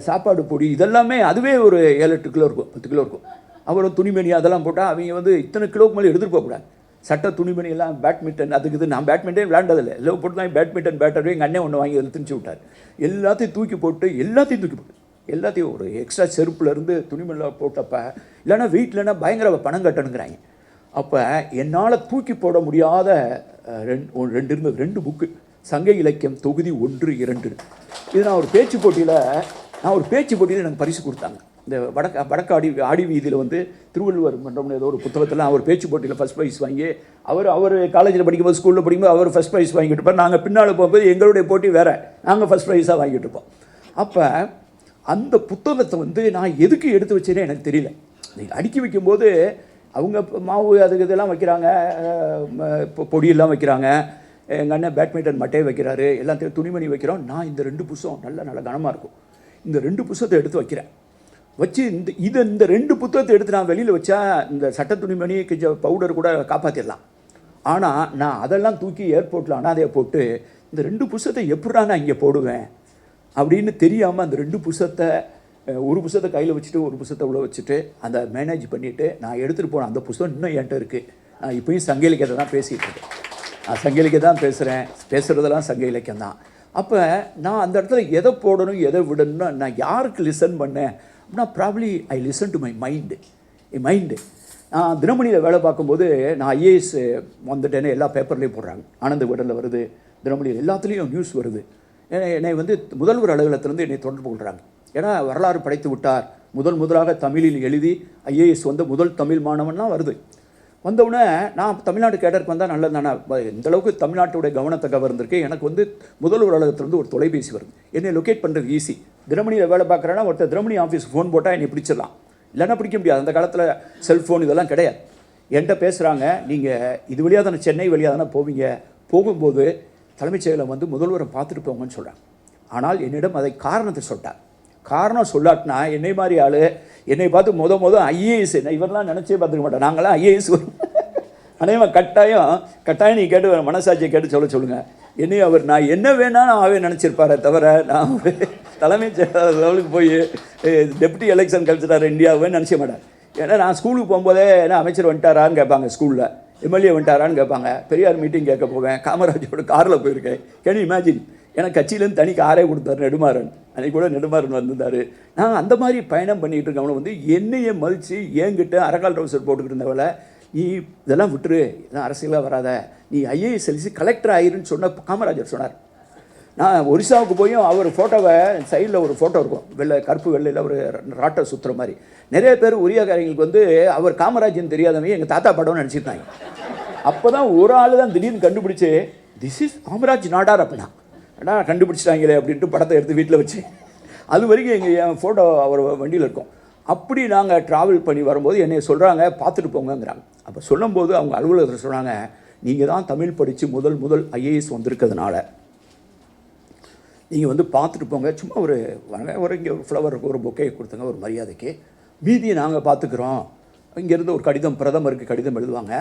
சாப்பாடு பொடி, இதெல்லாமே அதுவே ஒரு 7-8 கிலோ இருக்கும், 10 கிலோ இருக்கும். அப்புறம் துணிமணி அதெல்லாம் போட்டால் அவங்க இத்தனை கிலோவுக்கு மேலே எடுத்துகிட்டு போகக்கூடாது. சட்ட துணிமணி எல்லாம், பேட்மிண்டன், அதுக்கு நான் பேட்மிண்டன் விளையாண்டதில்லை. எல்லாம் போட்டு தான் பேட்மிண்டன் பேட்டர் எங்கள் அண்ணன் ஒன்று வாங்கி அதில் திணிச்சு விட்டார். எல்லாத்தையும் தூக்கி போட்டு எல்லாத்தையும் ஒரு எக்ஸ்ட்ரா செருப்புலேருந்து துணிமணியில் போட்டப்ப இல்லைன்னா வெயிட்லன்னா பயங்கர பணம் கட்டணுங்கிறாங்க. அப்போ என்னால் தூக்கி போட முடியாத ரெண்டு புக்கு, சங்க இலக்கியம் தொகுதி 1, 2. இது நான் ஒரு பேச்சு போட்டியில் எனக்கு பரிசு கொடுத்தாங்க. இந்த வடக்கு ஆடி வீதியில் திருவள்ளுவர் மன்றம் ஏதோ ஒரு புத்தகத்தில் அவர் பேச்சு போட்டியில் ஃபஸ்ட் ப்ரைஸ் வாங்கி அவர் காலேஜில் படிக்கும்போது, ஸ்கூலில் படிக்கும்போது அவர் ஃபஸ்ட் ப்ரைஸ் வாங்கிட்டு இருப்பார். நாங்கள் பின்னால் போகும்போது எங்களுடைய போட்டி வேறு, நாங்கள் ஃபஸ்ட் ப்ரைஸாக வாங்கிட்டு இருப்போம். அப்போ அந்த புத்தகத்தை நான் எதுக்கு எடுத்து வச்சேனே எனக்கு தெரியல. நீங்கள் அடுக்கி வைக்கும்போது அவங்க மாவு அதுக்கு இதெல்லாம் வைக்கிறாங்க, பொடியெல்லாம் வைக்கிறாங்க. எங்கள் அண்ணன் பேட்மிண்டன் மட்டையை வைக்கிறாரு, எல்லாத்தையும் துணிமணி வைக்கிறோம். நான் இந்த 2 புத்தகம் நல்ல கனமாக இருக்கும், இந்த 2 புத்தகத்தை எடுத்து வைக்கிறேன். வச்சு இந்த 2 புத்தகத்தை எடுத்து நான் வெளியில் வச்சா இந்த சட்ட துணிமணி கொஞ்சம் பவுடர் கூட காப்பாற்றிடலாம். ஆனால் நான் அதெல்லாம் தூக்கி ஏர்போர்ட்டில் அனாதையை போட்டு இந்த 2 புத்தகத்தை எப்படா நான் இங்கே போடுவேன் அப்படின்னு தெரியாமல் அந்த 2 புத்தகத்தை, ஒரு புத்தகத்தை கையில் வச்சுட்டு ஒரு புத்தகத்தை உள்ள வச்சுட்டு அதை மேனேஜ் பண்ணிவிட்டு நான் எடுத்துகிட்டு போனேன். அந்த புத்தகம் இன்னும் என்கிட்ட இருக்குது. நான் இப்போயும் சங்க இலக்கியத்தை தான் பேசிகிட்டு இருக்கேன். நான் சங்க இலக்கியம் தான் பேசுகிறேன், பேசுகிறதெல்லாம் சங்க இலக்கியம் தான். அப்போ நான் அந்த இடத்துல எதை போடணும் எதை விடணும்னா நான் யாருக்கு லிசன் பண்ணேன் அப்படின்னா probably I listen to my mind. நான் தினமணியில் வேலை பார்க்கும்போது நான் ஐஏஎஸ் வந்துட்டேன்னு எல்லா பேப்பர்லேயும் போடுறாங்க. ஆனந்த விடலில் வருது, தினமணியில் எல்லாத்துலேயும் நியூஸ் வருது. என்னை வந்து முதல்வர் அலுவலகத்திலேருந்து என்னை தொடர்பு கொள்கிறாங்க. ஏன்னா வரலாறு படைத்து விட்டார், முதலாக தமிழில் எழுதி ஐஏஎஸ் வந்து முதல் தமிழ் மாணவன்லாம் வருது. வந்தவுடனே நான் தமிழ்நாடு கேடருக்கு வந்தால் நல்லது தானே, இந்தளவுக்கு தமிழ்நாட்டுடைய கவனத்தை கவர்ந்திருக்கு. எனக்கு வந்து முதல்வர் அலுவலகத்திலேருந்து ஒரு தொலைபேசி வருது. என்னை லொக்கேட் பண்ணுறது ஈஸி. தினமணியில் வேலை பார்க்குறேன்னா ஒருத்தர் தினமணி ஆஃபீஸ் ஃபோன் போட்டால் என்னை பிடிச்சிடலாம், இல்லைன்னா பிடிக்க முடியாது. அந்த காலத்தில் செல்ஃபோன் இதெல்லாம் கிடையாது. என்கிட்ட பேசுகிறாங்க, நீங்கள் இது வழியாக தானே சென்னை வழியாக தானே போவீங்க, போகும்போது தலைமைச் செயலம் வந்து முதல்வரை பார்த்துட்டு போங்கன்னு சொல்கிறாங்க. ஆனால் என்னிடம் அதை காரணத்தை சொல்லிட்டார். காரணம் சொல்லாட்டினா என்னை மாதிரி ஆள் என்னை பார்த்து ஐஏஎஸ் இவரெல்லாம் நினச்சே பார்த்துக்க மாட்டேன். நாங்களாம் ஐஏஎஸ் அனைவன் கட்டாயம் நீ கேட்டு மனசாட்சியை கேட்டு சொல்லுங்கள். என்னையும் அவர் நான் என்ன வேணாலும் அவே நினச்சிருப்பாரே தவிர நான் தலைமைச் செயலாளர் லெவலுக்கு போய் டெப்டி எலெக்ஷன் கழிச்சிட்டார் இந்தியாவுன்னு நினச்ச மாட்டேன். ஏன்னா நான் ஸ்கூலுக்கு போகும்போதே ஏன்னா அமைச்சர் வந்துட்டாரான்னு கேட்பாங்க, ஸ்கூலில் எம்எல்ஏ வந்துட்டாரான்னு கேட்பாங்க, பெரியார் மீட்டிங் கேட்க போவேன், காமராஜோட காரில் போயிருக்கேன். Can you imagine? எனக்கு கட்சியிலேருந்து தனி காரே கொடுத்தாரு நெடுமாறன். அன்றைக்கி கூட நெடுமாறன் வந்திருந்தார். நான் அந்த மாதிரி பயணம் பண்ணிகிட்டு இருக்கவனை வந்து என்னையே மதித்து என்கிட்ட அரக்கால் ட்ரௌசர் போட்டுக்கிட்டு இருந்தவளை நீ இதெல்லாம் விட்டுரு, இதெல்லாம் அரசியலாக வராத, நீ ஐஏஎஸ் எழுதி கலெக்டர் ஆயிருன்னு சொன்ன காமராஜர் சொன்னார். நான் ஒரிசாவுக்கு போயும் அவர் ஃபோட்டோவை சைடில் ஒரு ஃபோட்டோ இருக்கும், கருப்பு வெள்ளையில் ஒரு ராட்டை சுற்றுற மாதிரி. நிறைய பேர் உரியாக்காரங்களுக்கு வந்து அவர் காமராஜன் தெரியாதவங்க எங்கள் தாத்தா படம்னு நினச்சிருந்தாங்க. அப்போ தான் ஒரு ஆள் தான் திடீர்னு கண்டுபிடிச்சி திஸ் இஸ் காமராஜ் நாடார் அப்படின்னா கண்டுபிடிச்சிட்டாங்களே அப்படின்ட்டு படத்தை எடுத்து வீட்டில் வச்சு அது வரைக்கும் என் ஃபோட்டோ அவர் வண்டியில் இருக்கும். அப்படி நாங்கள் ட்ராவல் பண்ணி வரும்போது என்னை சொல்கிறாங்க பார்த்துட்டு போங்கங்கிறாங்க. அப்போ சொல்லும்போது அவங்க அலுவலகத்தில் சொன்னாங்க, நீங்கள் தான் தமிழ் படித்து முதல் ஐஏஎஸ் வந்திருக்கிறதுனால நீங்கள் வந்து பார்த்துட்டு போங்க, சும்மா ஒரு இங்கே ஒரு ஃப்ளவருக்கு ஒரு பொக்கே கொடுத்துங்க ஒரு மரியாதைக்கு, மீதியை நாங்கள் பார்த்துக்குறோம். இங்கேருந்து ஒரு கடிதம் பிரதமருக்கு கடிதம் எழுதுவாங்க,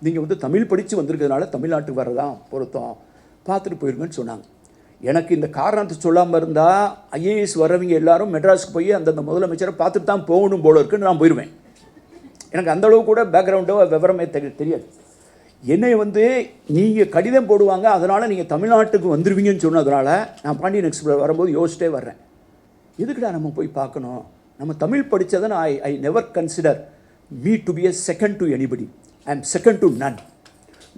நீங்கள் வந்து தமிழ் படித்து வந்திருக்கிறதுனால தமிழ்நாட்டுக்கு வரதான் பொருத்தம், பார்த்துட்டு போயிருங்கன்னு சொன்னாங்க. எனக்கு இந்த காரணத்தை சொல்லாமல் இருந்தால் ஐஏஎஸ் வரவங்க எல்லாரும் மெட்ராஸுக்கு போய் அந்தந்த முதலமைச்சரை பார்த்துட்டு தான் போகணும் போல இருக்குன்னு நான் போயிடுவேன். எனக்கு அந்தளவு கூட பேக்ரவுண்டோ விவரமே தெரியாது. என்னை வந்து நீங்கள் கடிதம் போடுவாங்க, அதனால் நீங்கள் தமிழ்நாட்டுக்கு வந்துடுவீங்கன்னு சொன்னதுனால நான் பாண்டியன் எக்ஸ்பிரஸ் வரும்போது யோசிச்சிட்டே வர்றேன், எதுக்குடா நம்ம போய் பார்க்கணும், நம்ம தமிழ் படித்ததை I never consider me to be a second to anybody, I am second to none.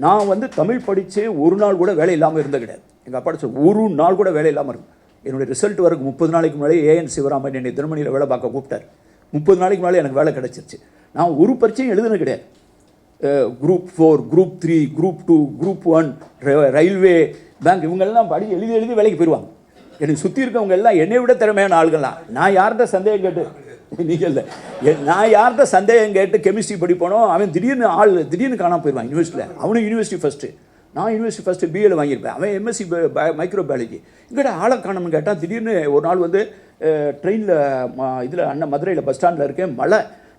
நான் வந்து தமிழ் படித்து ஒரு நாள் கூட வேலை இல்லாமல் இருந்த கிடையாது. எங்கள் அப்பா ஒரு நாள் கூட வேலை இல்லாமல் இருக்கும். என்னுடைய ரிசல்ட் வரக்கு 30 நாளைக்கு முன்னாடி ஏஎன் சிவராமன் என்னை தினமணியில் வேலை பார்க்க கூப்பிட்டார். 30 நாளைக்கு முன்னாடி எனக்கு வேலை கிடச்சிருச்சு. நான் ஒரு பரீட்சையும் எழுதுனது கிடையாது. Group 4, group 3, group 2, group 1, railway, bank இவங்கெல்லாம் எழுதி வேலைக்கு போயிடுவாங்க. எனக்கு சுற்றி இருக்கவங்க எல்லாம் என்னை விட திறமையான ஆளுங்கள்லாம். நான் யார்கிட்ட சந்தேகம் கேட்டு நீங்கள் இல்லை, நான் யார்கிட்ட சந்தேகம் கேட்டு கெமிஸ்ட்ரி படிப்போனோ அவன் திடீர்னு காணாமல் போயிடுவான் யூனிவர்சிட்டியில். அவனும் யூனிவர்சிட்டி ஃபஸ்ட்டு, நான் யூனிவர்சிட்டி ஃபஸ்ட்டு பிஏல வாங்கியிருப்பேன், அவன் எம்எஸ்சி மைக்ரோ பயாலஜி. இங்கிட்ட ஆளை காணணும்னு கேட்டால் திடீர்னு ஒரு நாள் வந்து ட்ரெயினில் இதில் மதுரையில் பஸ் ஸ்டாண்டில் இருக்கேன்,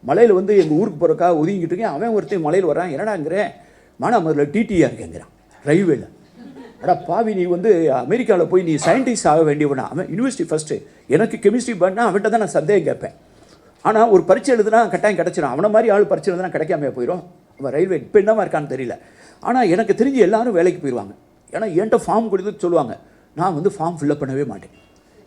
மலையில் வந்து எங்கள் ஊருக்கு போகிறக்காக ஒதுங்கிட்டு இருக்கேன். அவன் ஒருத்தர் மலையில் வரான், என்னடாங்கிறேன், மானாமதுரையில் டிடிஆர் இருக்கேங்கிறான் ரயில்வேல. அடா பாவி, நீ வந்து அமெரிக்காவில் போய் நீ சயின்டிஸ்ட் ஆக வேண்டியவனா? அவன் யூனிவர்சிட்டி ஃபஸ்ட்டு, எனக்கு கெமிஸ்ட்ரி பண்ணால் அவன்கிட்ட தான் நான் சந்தேகம் கேட்பேன். ஆனால் ஒரு பரீட்சை எழுதுனா கட்டாயம் கிடச்சிடும், அவனை மாதிரி ஆள் பரீட்சை எழுதுனா கிடைக்காம போயிடும். அவன் ரயில்வே இப்போ என்னமா இருக்கான்னு தெரியல. ஆனால் எனக்கு தெரிஞ்சு எல்லாரும் வேலைக்கு போயிடுவாங்க. ஏன்னா என்கிட்ட ஃபார்ம் கொடுத்து சொல்லுவாங்க, நான் வந்து ஃபார்ம் ஃபில்லப் பண்ணவே மாட்டேன்.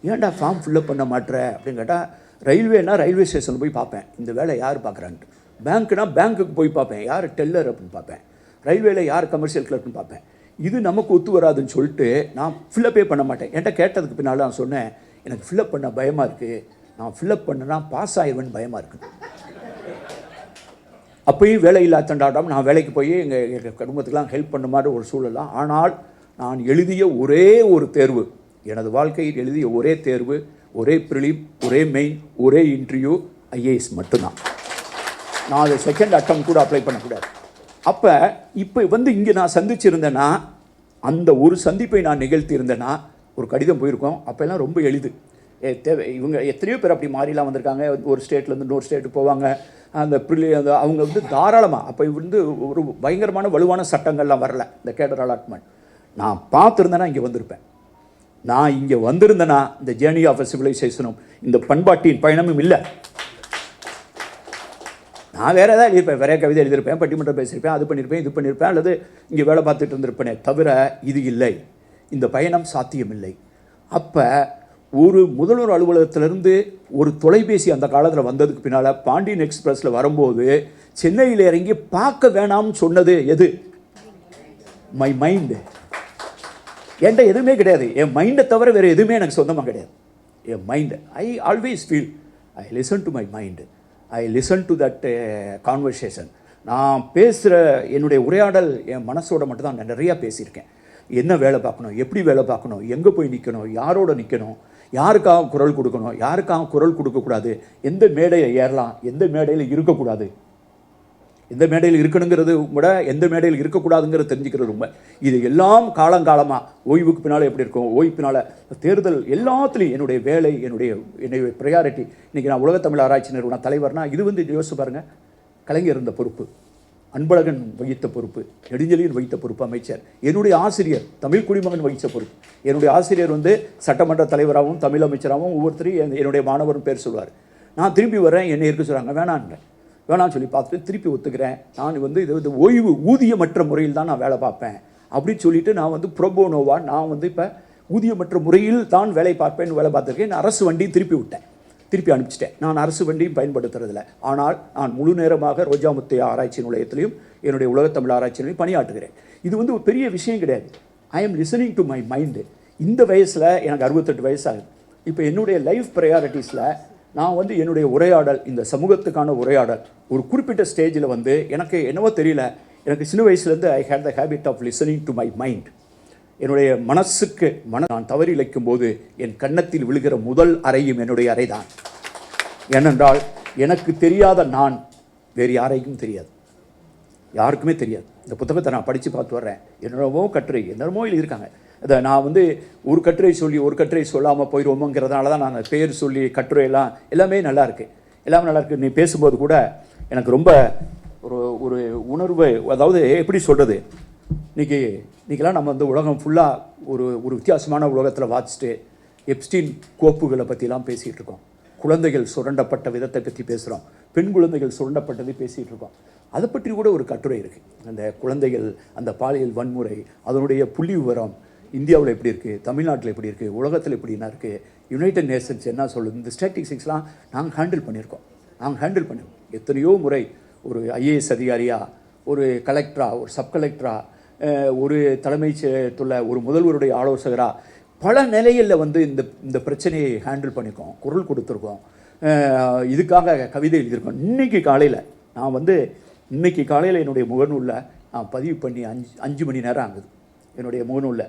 ஏன்டா ஃபார்ம் ஃபில்லப் பண்ண மாட்டேன் அப்படின்னு கேட்டால், ரயில்வேனா ரயில்வே ஸ்டேஷனில் போய் பார்ப்பேன் இந்த வேலை யார் பார்க்குறான்ட்டு, பேங்க்குனா பேங்க்குக்கு போய் பார்ப்பேன் யார் டெல்லர் அப்படின்னு பார்ப்பேன், ரயில்வேல யார் கமர்ஷியல் கிளர்க்னு பார்ப்பேன். இது நமக்கு ஒத்து வராதுன்னு சொல்லிட்டு நான் ஃபில்லப்பே பண்ண மாட்டேன். என்கிட்ட கேட்டதுக்கு பின்னால் நான் சொன்னேன், எனக்கு ஃபில்லப் பண்ண பயமாக இருக்குது, நான் ஃபில்லப் பண்ணனா பாஸ் ஆயிடுவேன்னு பயமாக இருக்குது. அப்போயும் வேலையில்லா திண்டாட்டம். நான் வேலைக்கு போய் எங்கள் குடும்பத்துக்கெலாம் ஹெல்ப் பண்ண மாதிரி ஒரு சூழலாம். ஆனால் நான் எழுதிய ஒரே ஒரு தேர்வு, எனது வாழ்க்கையில் எழுதிய ஒரே தேர்வு, ஒரே ப்ரிலிம், ஒரே மெயின், ஒரே இன்டர்வியூ ஐஏஎஸ் மட்டும்தான். நான் அதை செகண்ட் அட்டம் கூட அப்ளை பண்ணக்கூடாது. அப்போ இப்போ வந்து இங்கே நான் சந்திச்சிருந்தேன்னா, அந்த ஒரு சந்திப்பை நான் நிகழ்த்தியிருந்தேன்னா ஒரு கடிதம் போயிருக்கோம். அப்போல்லாம் ரொம்ப எளிது. இவங்க எத்தனையோ பேர் அப்படி மாறிலாம் வந்திருக்காங்க. ஒரு ஸ்டேட்லேருந்து இன்னொரு ஸ்டேட்டுக்கு போவாங்க. அந்த அவங்க வந்து தாராளமாக, அப்போ வந்து ஒரு பயங்கரமான வலுவான சட்டங்கள்லாம் வரல, இந்த கேடர் அலாட்மெண்ட். நான் பார்த்துருந்தேன்னா இங்கே வந்திருப்பேன். நான் இங்கே வந்திருந்தேன்னா இந்த ஜேர்னி ஆஃப் அ சிவிலைசேஷனும் இந்த பண்பாட்டின் பயணமும் இல்லை. நான் வேறு ஏதாவது எழுதியிருப்பேன், வேற கவிதை எழுதியிருப்பேன், பட்டிமன்றம் பேசியிருப்பேன், அது பண்ணியிருப்பேன், இது பண்ணியிருப்பேன், அல்லது இங்கே வேலை பார்த்துட்டு இருந்திருப்பேனே தவிர இது இல்லை. இந்த பயணம் சாத்தியமில்லை. அப்போ ஒரு முதல்வர் அலுவலகத்திலிருந்து ஒரு தொலைபேசி அந்த காலத்தில் வந்ததுக்கு பின்னால் பாண்டியன் எக்ஸ்பிரஸில் வரும்போது சென்னையில் இறங்கி பார்க்க வேணாம்னு சொன்னது எது? My mind. என்கிட்ட எதுவுமே கிடையாது, என் மைண்டை தவிர வேறு எதுவுமே எனக்கு சொந்தமாக கிடையாது. என் mind, I always feel I listen to my mind, I listen to that conversation. நான் பேசுகிற என்னுடைய உரையாடல் என் மனசோட மட்டும்தான் நான் நிறையா பேசியிருக்கேன். என்ன வேலை பார்க்கணும், எப்படி வேலை பார்க்கணும், எங்கே போய் நிற்கணும், யாரோட நிற்கணும், யாருக்காக குரல் கொடுக்கணும், யாருக்காக குரல் கொடுக்கக்கூடாது, எந்த மேடையை ஏறலாம், எந்த மேடையில் இருக்கக்கூடாது, எந்த மேடையில் இருக்கணுங்கிறது விட எந்த மேடையில் இருக்கக்கூடாதுங்கிறது தெரிஞ்சுக்கிறது ரொம்ப. இது எல்லாம் காலங்காலமாக ஓய்வுக்கு பின்னால் எப்படி இருக்கும், ஓய்வு பின்னால் தேர்தல், எல்லாத்துலேயும் என்னுடைய வேலை, என்னுடைய ப்ரையாரிட்டி. இன்றைக்கி நான் உலகத்தமிழ் ஆராய்ச்சி நிறுவன தலைவர்னா இது யோசிச்சு பாருங்கள். கலைஞர் இருந்த பொறுப்பு, அன்பழகன் வகித்த பொறுப்பு, நெடுஞ்செழியன் வகித்த பொறுப்பு அமைச்சர், என்னுடைய ஆசிரியர் தமிழ் குடிமகன் வகித்த பொறுப்பு. என்னுடைய ஆசிரியர் சட்டமன்ற தலைவராகவும் தமிழ் அமைச்சராகவும் ஒவ்வொருத்தரையும் என்னுடைய மாணவரும் பேர் சொல்வார். நான் திரும்பி வரேன், என்னை இருக்க சொல்கிறாங்க, வேணான்னு சொல்லி பார்த்துட்டு திருப்பி ஒத்துக்கிறேன். நான் இது ஓய்வு ஊதியமற்ற முறையில் தான் நான் வேலை பார்ப்பேன் அப்படின்னு சொல்லிட்டு நான் ப்ரோபோனோவா நான் இப்போ ஊதியமற்ற முறையில் தான் வேலை பார்ப்பேன்னு வேலை பார்த்துருக்கேன். நான் அரசு வண்டியும் திருப்பி அனுப்பிச்சிட்டேன். நான் அரசு வண்டியும் பயன்படுத்துறதில்ல. ஆனால் நான் முழு நேரமாக ரோஜா முத்தையா ஆராய்ச்சி நிலையத்திலையும் என்னுடைய உலகத்தமிழ் ஆராய்ச்சி நிலையம் பணியாற்றுகிறேன். இது ஒரு பெரிய விஷயம் கிடையாது. I am listening to my mind. இந்த வயசில் எனக்கு 68 வயசாகுது. இப்போ என்னுடைய லைஃப் ப்ரையாரிட்டிஸில் நான் என்னுடைய உரையாடல், இந்த சமூகத்துக்கான உரையாடல் ஒரு குறிப்பிட்ட ஸ்டேஜில் எனக்கு என்னவோ தெரியல, எனக்கு சின்ன வயசுலேருந்து I hate the habit of listening to my mind. என்னுடைய மனசுக்கு நான் தவறி இழைக்கும் போது என் கன்னத்தில் விழுகிற முதல் அறையும் என்னுடைய அறை தான். ஏனென்றால் எனக்கு தெரியாத நான் வேறு யாரையும் தெரியாது, யாருக்குமே தெரியாது. இந்த புத்தகத்தை நான் படித்து பார்த்து வர்றேன். என்னென்னமோ கட்டுரை என்னென்னமோ எழுதியிருக்காங்க. அதை நான் ஒரு கட்டுரை சொல்லி ஒரு கட்டுரை சொல்லாமல் போயிடுவோமோங்கிறதுனால தான் நான் பெயர் சொல்லி கட்டுரையெல்லாம் எல்லாமே நல்லாயிருக்கு. நீ பேசும்போது கூட எனக்கு ரொம்ப ஒரு உணர்வு, அதாவது எப்படி சொல்கிறது, இன்றைக்கெல்லாம் நம்ம உலகம் ஃபுல்லாக ஒரு வித்தியாசமான உலகத்தில் வாசிச்சுட்டு எப்ஸ்டீன் கோப்புகளை பற்றிலாம் பேசிகிட்டு இருக்கோம். குழந்தைகள் சுரண்டப்பட்ட விதத்தை பற்றி பேசுகிறோம், பெண் குழந்தைகள் சுரண்டப்பட்டதை பேசிகிட்டு இருக்கோம். அதை பற்றி கூட ஒரு கட்டுரை இருக்குது. அந்த குழந்தைகள், அந்த பாலியல் வன்முறை, அதனுடைய புள்ளி விவரம் இந்தியாவில் எப்படி இருக்குது, தமிழ்நாட்டில் எப்படி இருக்குது, உலகத்தில் எப்படின்னா இருக்குது, யுனைடெட் நேஷன்ஸ் என்ன சொல்லுது, இந்த ஸ்டாட்டிஸ்டிக்ஸ்லாம் நாங்கள் ஹேண்டில் பண்ணியிருக்கோம். எத்தனையோ முறை ஒரு ஐஏஎஸ் அதிகாரியாக, ஒரு கலெக்டராக, ஒரு சப் கலெக்டராக, ஒரு தலைமைச் செயலகத்துள்ள ஒரு முதல்வருடைய ஆலோசகராக பல நிலைகளில் இந்த பிரச்சனையை ஹேண்டில் பண்ணியிருக்கோம், குரல் கொடுத்துருக்கோம், இதுக்காக கவிதை எழுதியிருக்கோம். இன்றைக்கி காலையில் என்னுடைய முகநூலில் நான் பதிவு பண்ணி 5 மணி நேரம் ஆகுது. என்னுடைய முகநூலில்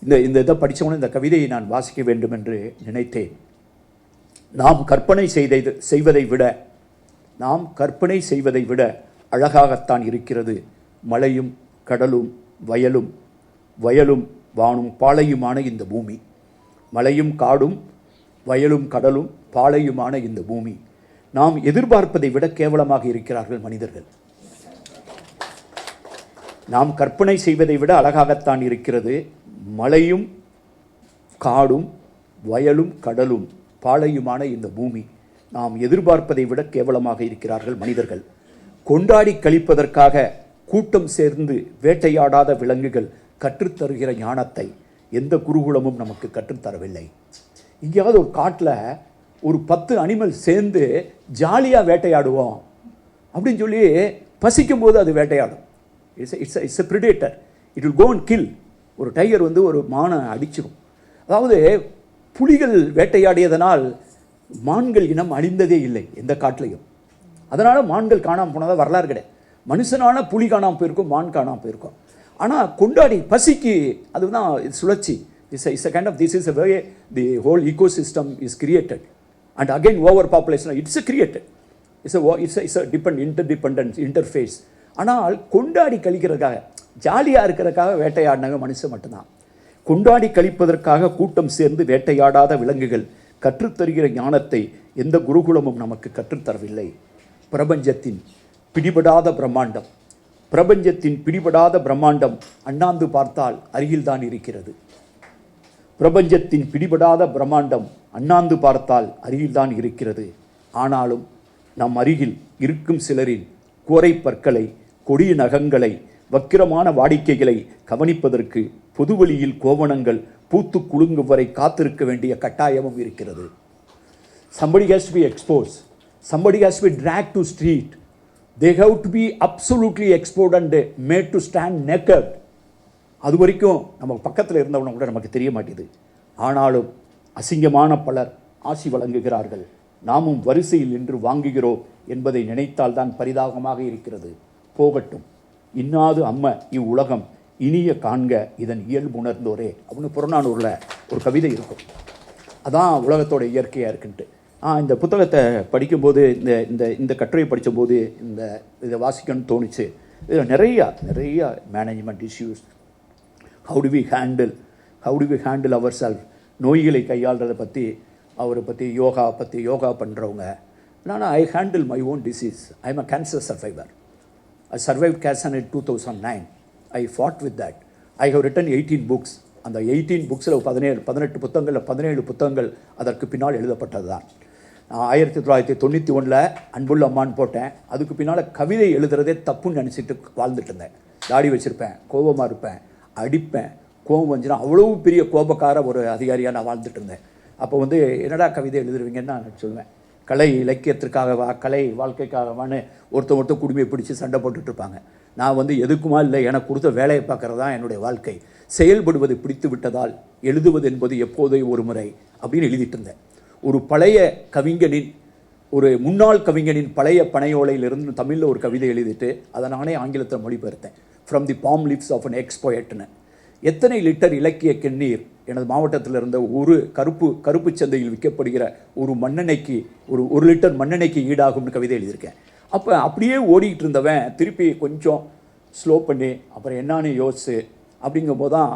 இந்த இதை படித்தவொன்னே இந்த கவிதையை நான் வாசிக்க வேண்டும் என்று நினைத்தேன். நாம் கற்பனை செய்வதை விட அழகாகத்தான் இருக்கிறது மலையும் கடலும் வயலும் வானும் பாலையுமான இந்த பூமி. மலையும் காடும் வயலும் கடலும் பாலையுமான இந்த பூமி. நாம் எதிர்பார்ப்பதை விட கேவலமாக இருக்கிறார்கள் மனிதர்கள். நாம் கற்பனை செய்வதை விட அழகாகத்தான் இருக்கிறது மலையும் காடும் வயலும் கடலும் பாலையுமான இந்த பூமி. நாம் எதிர்பார்ப்பதை விட கேவலமாக இருக்கிறார்கள் மனிதர்கள். கொண்டாடி கழிப்பதற்காக கூட்டம் சேர்ந்து வேட்டையாடாத விலங்குகள் கற்றுத்தருகிற ஞானத்தை எந்த குருகுலமும் நமக்கு கற்றுத்தரவில்லை. எங்கேயாவது ஒரு காட்டில் ஒரு 10 அனிமல் சேர்ந்து ஜாலியாக வேட்டையாடுவோம் அப்படின்னு சொல்லி பசிக்கும் போது அது வேட்டையாடும். It's a predator. It will go and kill. ஒரு டைகர் ஒரு மானை அடிச்சிடும். அதாவது புலிகள் வேட்டையாடியதனால் மான்கள் இனம் அழிந்ததே இல்லை எந்த காட்டிலையும். அதனால் மான்கள் காணாமல் போனதாக வரலாறு கிடையாது. மனுஷனால புலி காணாமல் போயிருக்கும், மான் காணாமல் போயிருக்கும். ஆனால் கொண்டாடி பசிக்கு அதுதான் சுழற்சி. It's a kind of this is a way the whole ecosystem is created. And again over population it's created. It's a interdependence interface. ஆனால் கொண்டாடி கழிக்கிறதுக்காக, ஜாலியாக இருக்கிறதுக்காக வேட்டையாடினாங்க மனுஷன் மட்டும்தான். கொண்டாடி கழிப்பதற்காக கூட்டம் சேர்ந்து வேட்டையாடாத விலங்குகள் கற்றுத்தருகிற ஞானத்தை எந்த குருகுலமும் நமக்கு கற்றுத்தரவில்லை. பிரபஞ்சத்தின் பிடிபடாத பிரம்மாண்டம் அண்ணாந்து பார்த்தால் அருகில்தான் இருக்கிறது. பிரபஞ்சத்தின் பிடிபடாத பிரம்மாண்டம் அண்ணாந்து பார்த்தால் அருகில்தான் இருக்கிறது. ஆனாலும் நம் அருகில் இருக்கும் சிலரின் கோரை பற்களை, கொடிய நகங்களை, வக்கிரமான வாடிக்கைகளை கவனிப்பதற்கு பொதுவெளியில் கோவணங்கள் பூத்து குலுங்கும் வரை காத்திருக்க வேண்டிய கட்டாயமும் இருக்கிறது. Somebody has to be exposed. Somebody has to be dragged to street. They have to be absolutely exposed and made to stand naked. அது வரைக்கும் நம்ம பக்கத்தில் இருந்தவன கூட நமக்கு தெரிய மாட்டேது. ஆனாலும் அசிங்கமான பலர் ஆசி வழங்குகிறார்கள். நாமும் வரிசையில் நின்று வாங்குகிறோம் என்பதை நினைத்தால் தான் பரிதாபமாக இருக்கிறது. போகட்டும், இன்னாது அம்ம இவ்வுலகம் இனிய காண்க இதன் இயல்பு உணர்ந்தோரே அப்படின்னு புறநானூரில் ஒரு கவிதை இருக்கும். அதான் உலகத்தோட இயற்கையாக இருக்குன்ட்டு. இந்த புத்தகத்தை படிக்கும்போது இந்த கட்டுரையை படித்தபோது இதை வாசிக்கணும்னு தோணுச்சு. இதில் நிறைய management issues, how do we handle our self, நோய்களை கையாளுறதை பற்றி அவரை பற்றி யோகா பண்ணுறவங்க. நான் I handle my own disease. I am a cancer survivor. I survived cancer in 2009. I fought with that. I have written 18 books. அந்த 18 புக்ஸில் 18 புத்தகங்களில் 17 புத்தகங்கள் அதற்கு பின்னால் எழுதப்பட்டது தான். நான் 1991 அன்புள்ள அம்மான்னு போட்டேன். அதுக்கு பின்னால் கவிதை எழுதுறதே தப்புன்னு நினச்சிட்டு வாழ்ந்துட்டு இருந்தேன். தாடி வச்சுருப்பேன், கோபமாக இருப்பேன், அடிப்பேன், கோபம் வந்துச்சுன்னா அவ்வளோ பெரிய கோபக்கார ஒரு அதிகாரியாக நான் வாழ்ந்துட்டு இருந்தேன். அப்போ என்னடா கவிதை எழுதுருவீங்கன்னு நான் சொல்லுவேன். கலை இலக்கியத்திற்காகவா, கலை வாழ்க்கைக்காகவான்னு ஒருத்தர் குடுமையை பிடிச்சி சண்டை போட்டுட்ருப்பாங்க. நான் எதுக்குமா இல்லை, எனக்கு கொடுத்த வேலையை பார்க்குறது தான் என்னுடைய வாழ்க்கை. செயல்படுவது பிடித்து விட்டதால் எழுதுவது என்பது எப்போதே ஒரு முறை அப்படின்னு எழுதிட்டு இருந்தேன். ஒரு பழைய கவிஞனின், ஒரு முன்னாள் கவிஞனின் பழைய பனையோலையிலிருந்து தமிழில் ஒரு கவிதை எழுதிட்டு அதை நானே ஆங்கிலத்தில் மொழிபெயர்த்தேன். From the palm lips of an ex போயட்னு. எத்தனை லிட்டர் இலக்கிய கண்ணீர் எனது மாவட்டத்தில் இருந்த ஒரு கருப்பு சந்தையில் விற்கப்படுகிற ஒரு மண்ணெண்ணெய்க்கு ஒரு லிட்டர் மண்ணெண்ணெய்க்கு ஈடாகும்னு கவிதை எழுதியிருக்கேன். அப்போ அப்படியே ஓடிக்கிட்டு இருந்தவன் திருப்பி கொஞ்சம் ஸ்லோ பண்ணி அப்புறம் என்னான்னு யோசிச்சு அப்படிங்கும்போது தான்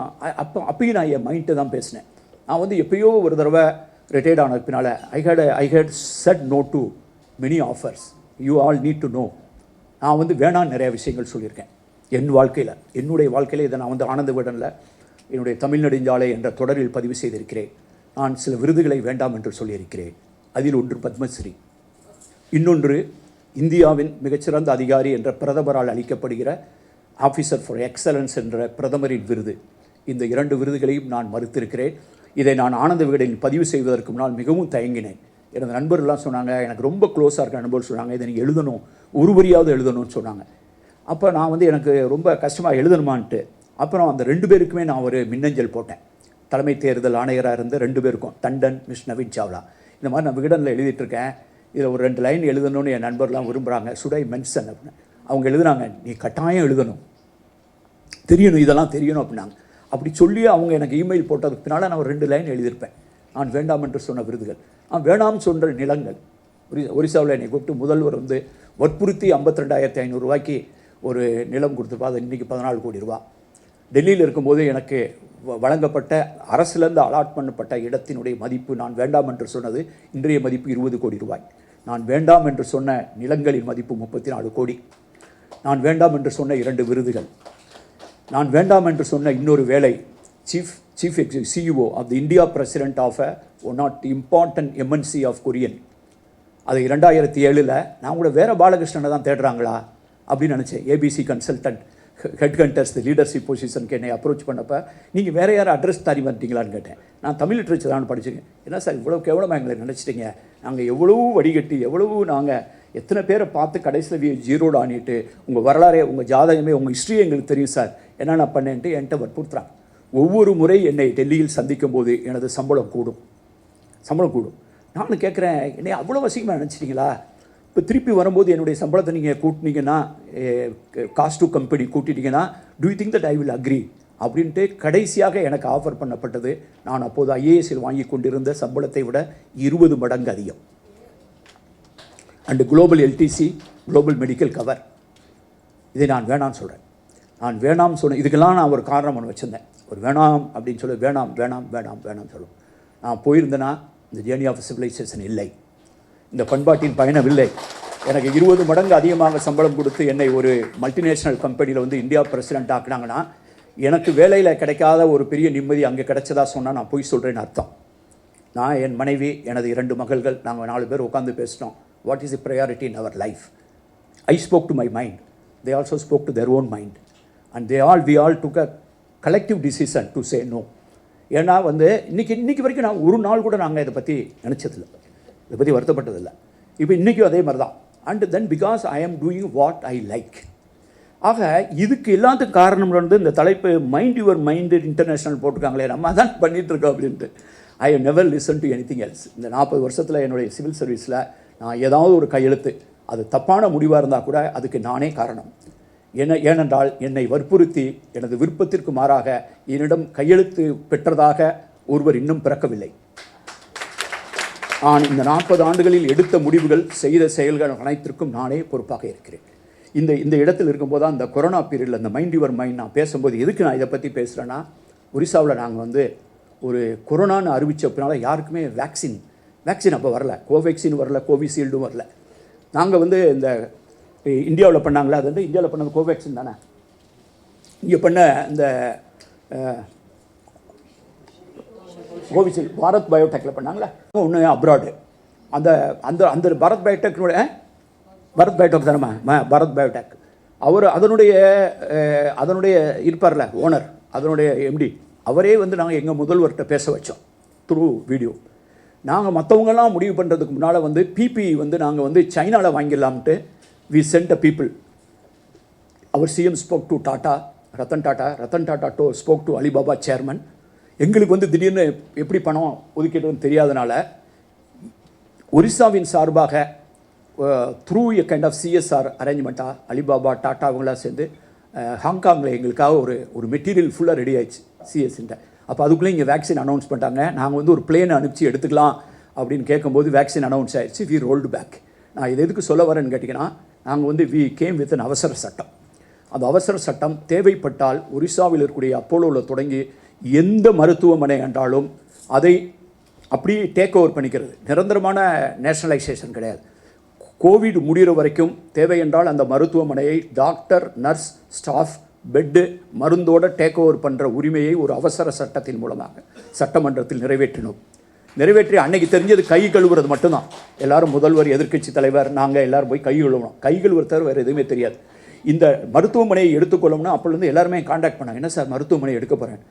அப்பயும் நான் என் மைண்ட்டை தான் பேசினேன். நான் எப்பயோ ஒரு தடவை ரிட்டையர்ட் ஆனது பின்னால் I had said no to many offers. You all need to know. நான் வேணான்னு நிறைய விஷயங்கள் சொல்லியிருக்கேன் என் வாழ்க்கையில். என்னுடைய வாழ்க்கையில் இதை நான் ஆனந்த விடனில் என்னுடைய தமிழ் நெடுஞ்சாலை என்ற தொடரில் பதிவு செய்திருக்கிறேன். நான் சில விருதுகளை வேண்டாம் என்று சொல்லியிருக்கிறேன். அதில் ஒன்று பத்மஸ்ரீ, இன்னொன்று இந்தியாவின் மிகச்சிறந்த அதிகாரி என்ற பிரதமரால் அளிக்கப்படுகிற ஆஃபீஸர் ஃபார் எக்ஸலன்ஸ் என்ற பிரதமரின் விருது. இந்த 2 விருதுகளையும் நான் மறுத்திருக்கிறேன். இதை நான் ஆனந்த விகடனில் பதிவு செய்வதற்கு முன்னால் மிகவும் தயங்கினேன். எனது நண்பர்கள்லாம் சொன்னாங்க, எனக்கு ரொம்ப க்ளோஸாக இருக்க நண்பர்கள் சொன்னாங்க, இதை நீங்கள் எழுதணும், ஒரு வரியாவது எழுதணும்னு சொன்னாங்க. அப்போ நான் எனக்கு ரொம்ப கஷ்டமாக எழுதணுமான்ட்டு அப்புறம் அந்த 2 பேருக்குமே நான் ஒரு மின்னஞ்சல் போட்டேன். தலைமை தேர்தல் ஆணையராக இருந்த 2 பேருக்கும், டண்டன், மிஸ் நவீன் சாவ்லா. இந்த மாதிரி நான் விகடனில் எழுதிட்டுருக்கேன், இதில் ஒரு 2 லைன் எழுதணும்னு என் நண்பர்லாம் விரும்புகிறாங்க, சுடை மென்சன் அப்படின்னு. அவங்க எழுதுனாங்க, நீ கட்டாயம் எழுதணும், தெரியணும், இதெல்லாம் தெரியணும் அப்படின்னாங்க. அப்படி சொல்லி அவங்க எனக்கு இமெயில் போட்டதுக்கு பின்னால் நான் ஒரு 2 லைன் எழுதியிருப்பேன். நான் வேண்டாம் என்று சொன்ன விருதுகள், நான் வேண்டாம் சொன்ன நிலங்கள். ஒரிசாவில் என்னை கூப்பிட்டு முதல்வர் வற்புறுத்தி 52,500 ரூபாய்க்கு ஒரு நிலம் கொடுத்துருப்பா. அது இன்றைக்கி 14 கோடி ரூபா. டெல்லியில் இருக்கும்போது எனக்கு வழங்கப்பட்ட அரசிலிருந்து அலாட் பண்ணப்பட்ட இடத்தினுடைய மதிப்பு, நான் வேண்டாம் என்று சொன்னது இன்றைய மதிப்பு 20 கோடி ரூபாய். நான் வேண்டாம் என்று சொன்ன நிலங்களின் மதிப்பு 34 கோடி. நான் வேண்டாம் என்று சொன்ன 2 விருதுகள். நான் வேண்டாம் என்று சொன்ன இன்னொரு வேலை, chief executive CEO of the India president of one of the important MNC of Korean. அது 2007 நான் கூட வேறு பாலகிருஷ்ணனை தான் தேடுறாங்களா அப்படின்னு நினச்சேன். ABC கன்சல்டன்ட் ஹெட் கண்டர்ஸ் லீடர்ஷிப் பொசிஷனுக்கு என்னை அப்ரோச் பண்ணப்போ, நீங்கள் வேறு யாரும் அட்ரஸ் தாரி வந்துட்டீங்களான்னு கேட்டேன். நான் தமிழ் லிட்ரேச்சர் தான் படிச்சுங்க. என்ன சார் இவ்வளோ கேவலமாக எங்களை நினச்சிட்டிங்க, நாங்கள் எவ்வளவு வடிகட்டி நாங்கள் எத்தனை பேரை பார்த்து கடைசியில் ஜீரோடு ஆனிட்டு உங்கள் வரலாறே, உங்கள் ஜாதகமே, உங்கள் ஹிஸ்ட்ரி எங்களுக்கு தெரியும் சார், என்னென்ன பண்ணேன்ட்டு என்கிட்ட வற்புறுத்துறாங்க. ஒவ்வொரு முறை என்னை டெல்லியில் சந்திக்கும் போது எனது சம்பளம் கூடும். நானும் கேட்குறேன், என்னை அவ்வளோ வசிக்கமாக நினச்சிட்டிங்களா? இப்போ திருப்பி வரும்போது என்னுடைய சம்பளத்தை நீங்கள் கூட்டினீங்கன்னா, காஸ்ட் டு கம்பெனி கூட்டிட்டீங்கன்னா, do you think that I will agree அப்படின்ட்டு கடைசியாக எனக்கு ஆஃபர் பண்ணப்பட்டது. நான் அப்போது IASல் வாங்கி கொண்டிருந்த சம்பளத்தை விட 20 மடங்கு அதிகம். And global LTC, global medical cover. இதை நான் வேணான்னு சொல்கிறேன். நான் வேணாம் சொன்னேன். இதுக்கெல்லாம் நான் ஒரு காரணம் ஒன்று வச்சுருந்தேன். ஒரு வேணாம் அப்படின்னு சொல்லி வேணாம் சொல்லும். நான் போயிருந்தேன்னா இந்த ஜேர்னி ஆஃப் சிவிலைசேஷன் இல்லை, இந்த பண்பாட்டின் பயணம் இல்லை. எனக்கு 20 மடங்கு அதிகமாக சம்பளம் கொடுத்து என்னை ஒரு மல்டிநேஷ்னல் கம்பெனியில் இந்தியா பிரசிடென்ட் ஆக்குனாங்கன்னா, எனக்கு வேலையில் கிடைக்காத ஒரு பெரிய நிம்மதி அங்கே கிடைச்சதா சொன்னால் நான் போய் சொல்கிறேன்னு அர்த்தம். நான், என் மனைவி, எனது 2 மகள்கள், நாங்கள் 4 பேர் உட்காந்து பேசினோம். What is the priority in our life? I spoke to my mind. They also spoke to their own mind. And we all took a collective decision to say no. ஏன்னா வந்து இன்னைக்கு வரைக்கும் நான் ஒரு நாள் கூட நாங்கள் இதை பற்றி நினச்சதில்லை, இதை பற்றி வருத்தப்பட்டதில்லை. இப்போ இன்றைக்கும் அதே மாதிரி தான். அண்ட் தென் பிகாஸ் ஐ ஆம் டூயிங் வாட் ஐ லைக். ஆக இதுக்கு எல்லாத்துக்கும் காரணம் வந்து இந்த தலைப்பு மைண்ட் யுவர் மைண்டு இன்டர்நேஷ்னல் போட்டிருக்காங்களே, நம்ம தான் பண்ணிகிட்ருக்கோம் அப்படின்ட்டு. I have never listen to anything else. இந்த 40 வருஷத்தில் என்னுடைய சிவில் சர்வீஸில் நான் ஏதாவது ஒரு கையெழுத்து அது தப்பான முடிவாக இருந்தால் கூட அதுக்கு நானே காரணம். ஏனென்றால் என்னை வற்புறுத்தி எனது விருப்பத்திற்கு மாறாக என்னிடம் கையெழுத்து பெற்றதாக ஒருவர் இன்னும் பிறக்கவில்லை. நான் இந்த 40 ஆண்டுகளில் எடுத்த முடிவுகள், செய்த செயல்கள் அனைத்திற்கும் நானே பொறுப்பாக இருக்கிறேன். இந்த இடத்தில் இருக்கும்போது தான் இந்த கொரோனா பீரியடில் இந்த மைண்ட் யுவர் மைண்ட் நான் பேசும்போது எதுக்கு நான் இதை பற்றி பேசுகிறேன்னா, ஒரிசாவில் நாங்கள் வந்து ஒரு கொரோனான்னு அறிவிச்சப்பினால யாருக்குமே வேக்சின் அப்போ வரல. கோவேக்சின் வரல, கோவிஷீல்டும் வரல. நாங்கள் வந்து இந்த இந்தியாவில் பண்ணாங்களே, அது வந்து இந்தியாவில் பண்ணது கோவேக்சின் தானே. இங்கே பண்ண இந்த கோவிஷீல்டு பாரத் பயோடெக்கில் பண்ணாங்களே, ஒன்று அப்ராடு. அந்த அந்த அந்த பாரத் பயோடெக்னுடைய தானே பாரத் பயோடெக். அவர் அதனுடைய இருப்பார்ல ஓனர், அதனுடைய எம்டி, அவரே வந்து நாங்கள் எங்கள் முதல்வர்கிட்ட பேச வச்சோம் த்ரூ வீடியோ. நாங்கள் மற்றவங்கெல்லாம் முடிவு பண்ணுறதுக்கு முன்னால் வந்து பிபிஇ வந்து நாங்கள் வந்து சைனாவில் வாங்கிடலாம்ட்டு வி சென்ட் அ பீப்புள். அவர் CM spoke to Ratan Tata spoke to Alibaba chairman. எங்களுக்கு வந்து திடீர்னு எப்படி பணம் ஒதுக்கிடுன்னு தெரியாதனால ஒரிசாவின் சார்பாக through a kind of CSR அரேஞ்ச்மெண்ட்டாக அலிபாபா டாட்டா அவங்களாம் சேர்ந்து ஹாங்காங்கில் எங்களுக்காக ஒரு மெட்டீரியல் ஃபுல்லாக ரெடி ஆயிடுச்சு சிஎஸ்ன்ற. அப்போ அதுக்குள்ளே இங்கே வேக்சின் அனௌன்ஸ் பண்ணிட்டாங்க. நாங்கள் வந்து ஒரு பிளேனை அனுப்பிச்சு எடுத்துக்கலாம் அப்படின்னு கேட்கும்போது வேக்சின் அனௌன்ஸ் ஆயிடுச்சு. We rolled back. நான் இது எதுக்கு சொல்ல வரேன்னு கேட்டிங்கன்னா, நாங்கள் வந்து வி கேம் வித் அன் அவசர சட்டம். அந்த அவசர சட்டம் தேவைப்பட்டால் ஒரிசாவில் இருக்கக்கூடிய அப்போலோவில் தொடங்கி எந்த மருத்துவமனை என்றாலும் அதை அப்படியே டேக் ஓவர் பண்ணிக்கிறது. நிரந்தரமான நேஷனலைசேஷன் கிடையாது. கோவிட் முடிகிற வரைக்கும் தேவை என்றால் அந்த மருத்துவமனையை டாக்டர், நர்ஸ், ஸ்டாஃப், பெட்டு, மருந்தோடு டேக் ஓவர் பண்ணுற உரிமையை ஒரு அவசர சட்டத்தின் மூலமாக சட்டமன்றத்தில் நிறைவேற்றி அன்னைக்கு தெரிஞ்சது கை கழுவுறது மட்டும்தான். எல்லாரும் முதல்வர், எதிர்க்கட்சி தலைவர், நாங்கள் எல்லோரும் போய் கை கழுவணும். கை கழுவுறது தவிர வேறு எதுவுமே தெரியாது. இந்த மருத்துவமனையை எடுத்துக்கொள்ளணும்னா அப்போலேருந்து எல்லாருமே காண்டாக்ட் பண்ணாங்க. என்ன சார் மருத்துவமனை எடுக்க போகிறேன்?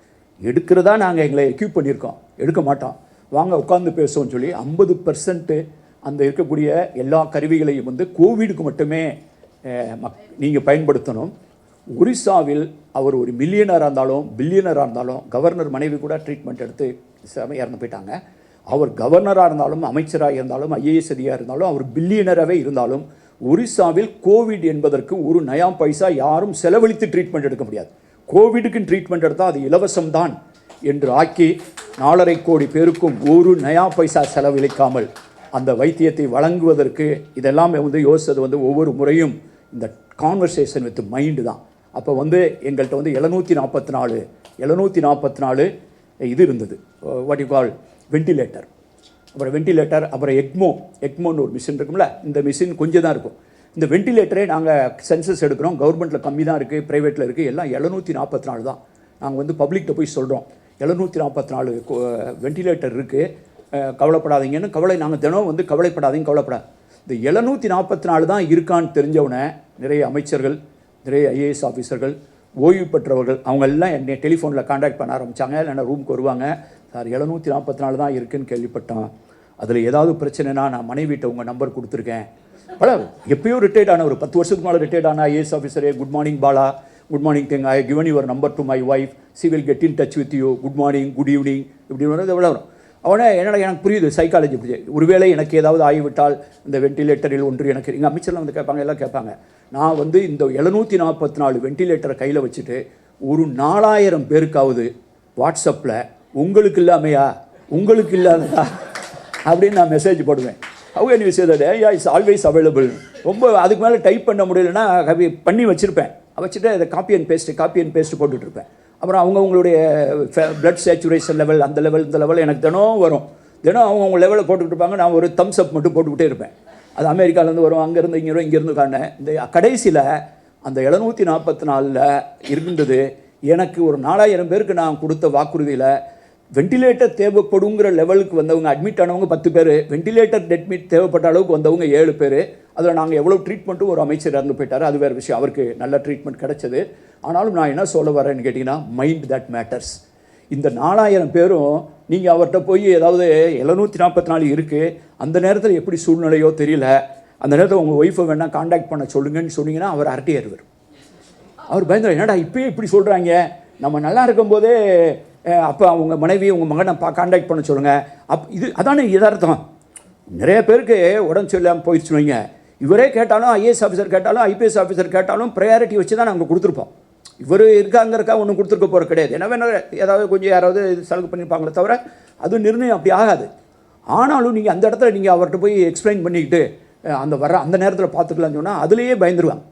எடுக்கிறதா நாங்கள் எங்களை எக்யூப் பண்ணியிருக்கோம், எடுக்க மாட்டோம், வாங்க உட்காந்து பேசுவோம்னு சொல்லி 50% அந்த இருக்கக்கூடிய எல்லா கருவிகளையும் வந்து கோவிடுக்கு மட்டுமே நீங்கள் பயன்படுத்தணும். ஒரிசாவில் அவர் ஒரு மில்லியனராக இருந்தாலும் பில்லியனராக இருந்தாலும், கவர்னர் மனைவி கூட ட்ரீட்மெண்ட் எடுத்து இறந்து போயிட்டாங்க. அவர் கவர்னராக இருந்தாலும், அமைச்சராக இருந்தாலும், ஐஏஎஸ் அதிகாரியாக இருந்தாலும், அவர் பில்லியனராகவே இருந்தாலும், ஒரிசாவில் கோவிட் என்பதற்கு ஒரு நயா பைசா யாரும் செலவழித்து ட்ரீட்மெண்ட் எடுக்க முடியாது. கோவிடுக்கு ட்ரீட்மெண்ட் எடுத்தால் அது இலவசம்தான் என்று ஆக்கி 4.5 கோடி பேருக்கும் ஒரு நயா பைசா செலவழிக்காமல் அந்த வைத்தியத்தை வழங்குவதற்கு இதெல்லாமே வந்து யோசித்தது வந்து ஒவ்வொரு முறையும் இந்த கான்வர்சேஷன் வித் மைண்டு தான். அப்போ வந்து எங்கள்கிட்ட வந்து 744 இது இருந்தது, வாட் யூ கால் வெண்டிலேட்டர். அப்புறம் எக்மோன்னு ஒரு மிஷின் இருக்கும்ல, இந்த மிஷின் கொஞ்சம் தான் இருக்கும். இந்த வெண்டிலேட்டரே நாங்கள் சென்சஸ் எடுக்கிறோம், கவர்மெண்ட்டில் கம்மி தான் இருக்குது, ப்ரைவேட்டில் இருக்குது, எல்லாம் 744 தான். நாங்கள் வந்து பப்ளிக்கிட்ட போய் சொல்கிறோம் 744 வெண்டிலேட்டர் இருக்குது, கவலைப்படாதீங்கன்னு. நாங்கள் தினம் வந்து கவலைப்படாத. இந்த 744 தான் இருக்கான்னு தெரிஞ்சவனே நிறைய அமைச்சர்கள், நிறைய ஐஏஎஸ் ஆஃபீஸர்கள், ஓய்வு பெற்றவர்கள், அவங்க எல்லாம் என்னை டெலிஃபோனில் காண்டாக்ட் பண்ண ஆரம்பித்தாங்க. இல்லைன்னா ரூமுக்கு வருவாங்க, சார் 744 தான் இருக்குதுன்னு கேள்விப்பட்டோம், அதில் ஏதாவது பிரச்சனைனா நான் மனைவிட்ட உங்கள் நம்பர் கொடுத்துருக்கேன். எப்பயோ ரிட்டையர்ட் ஆன, ஒரு 10 வருஷத்துக்கு மேலே ரிட்டையர்ட் ஆன ஐஏஎஸ் ஆஃபீஸரே, good morning Bala, good morning thank, I given your number to my wife, she will get in touch with you, good morning, good evening, இப்படி வரும். எவ்வளோ வரும் அவனே எனக்கு புரியுது சைக்காலஜி புரியுது. ஒருவேளை எனக்கு ஏதாவது ஆகிவிட்டால் இந்த வெண்டிலேட்டரில் ஒன்று எனக்கு எங்கள் அமைச்சர்லாம் வந்து கேட்பாங்க, எல்லாம் கேட்பாங்க. நான் வந்து இந்த 744 வெண்டிலேட்டரை கையில் வச்சுட்டு ஒரு 4000 பேருக்காவது வாட்ஸ்அப்பில் உங்களுக்கு இல்லாமையா, உங்களுக்கு இல்லாததா அப்படின்னு நான் மெசேஜ் போடுவேன். அவங்க என்ன விஷயம் இஸ் ஆல்வேஸ் அவைலபிள். ரொம்ப அதுக்கு மேலே டைப் பண்ண முடியலன்னா பண்ணி வச்சுருப்பேன், வச்சுட்டு அதை காப்பி அண்ட் பேஸ்ட் போட்டுட்ருப்பேன். அப்புறம் அவங்களுடைய பிளட் சேச்சுரேஷன் லெவல், அந்த லெவல் இந்த லெவல் எனக்கு தினம் வரும். தினம் அவங்கவுங்க லெவலில் போட்டுக்கிட்டு இருப்பாங்க, நான் ஒரு தம்ஸ் அப் மட்டும் போட்டுக்கிட்டே இருப்பேன். அது அமெரிக்காவிலேருந்து வரும், அங்கேருந்து இங்கே வரும், இங்கேருந்து காணேன். இந்த கடைசியில் அந்த 744 இருந்தது. எனக்கு ஒரு 4000 பேருக்கு நான் கொடுத்த வாக்குறுதியில் வெண்டிலேட்டர் தேவைப்படுங்கிற லெவலுக்கு வந்தவங்க, அட்மிட் ஆனவங்க 10 பேர், வெண்டிலேட்டர் அட்மிட் தேவைப்பட்ட அளவுக்கு வந்தவங்க 7 பேர். அதில் நாங்கள் எவ்வளோ ட்ரீட்மெண்ட்டும், ஒரு அமைச்சர் இறந்து போயிட்டார், அது வேறு விஷயம். அவருக்கு நல்ல ட்ரீட்மெண்ட் கிடச்சது. ஆனாலும் நான் என்ன சொல்ல வரேன்னு கேட்டிங்கன்னா, மைண்ட் தட் மேட்டர்ஸ். இந்த 4000 பேரும் நீங்கள் அவர்கிட்ட போய் ஏதாவது 744 இருக்குது, அந்த நேரத்தில் எப்படி சூழ்நிலையோ தெரியல, அந்த நேரத்தில் உங்கள் ஒய்ஃபை வேணால் காண்டாக்ட் பண்ண சொல்லுங்கன்னு சொன்னீங்கன்னா அவர் அரட்டியாருவார். அவர் பயந்துடும், என்னடா இப்போயே இப்படி சொல்கிறாங்க, நம்ம நல்லா இருக்கும்போதே அப்போ அவங்க மனைவி உங்கள் மகனை காண்டாக்ட் பண்ண சொல்லுங்கள். இது அதானே யதார்த்தம். நிறைய பேருக்கு உடம்பு சரியில்லாமல் போயிடுச்சு வைங்க, இவரே கேட்டாலும் ஐஏஎஸ் ஆஃபீஸர் கேட்டாலும் ஐபிஎஸ் ஆஃபீஸர் கேட்டாலும் ப்ரையாரிட்டி வச்சு தான் நாங்கள் கொடுத்துருப்போம். இவர் இருக்காங்கிறக்கா ஒன்றும் கொடுத்துருக்க போகிற கிடையாது. ஏன்னா வேணா ஏதாவது கொஞ்சம் யாராவது சலுகை பண்ணியிருப்பாங்களே தவிர அது நிர்ணயம் அப்படி ஆகாது. ஆனாலும் நீங்கள் அந்த இடத்துல நீங்கள் அவர்கிட்ட போய் எக்ஸ்பிளைன் பண்ணிக்கிட்டு அந்த நேரத்தில் பார்த்துக்கலாம்னு சொன்னால் அதுலேயே பயந்துருவாங்க.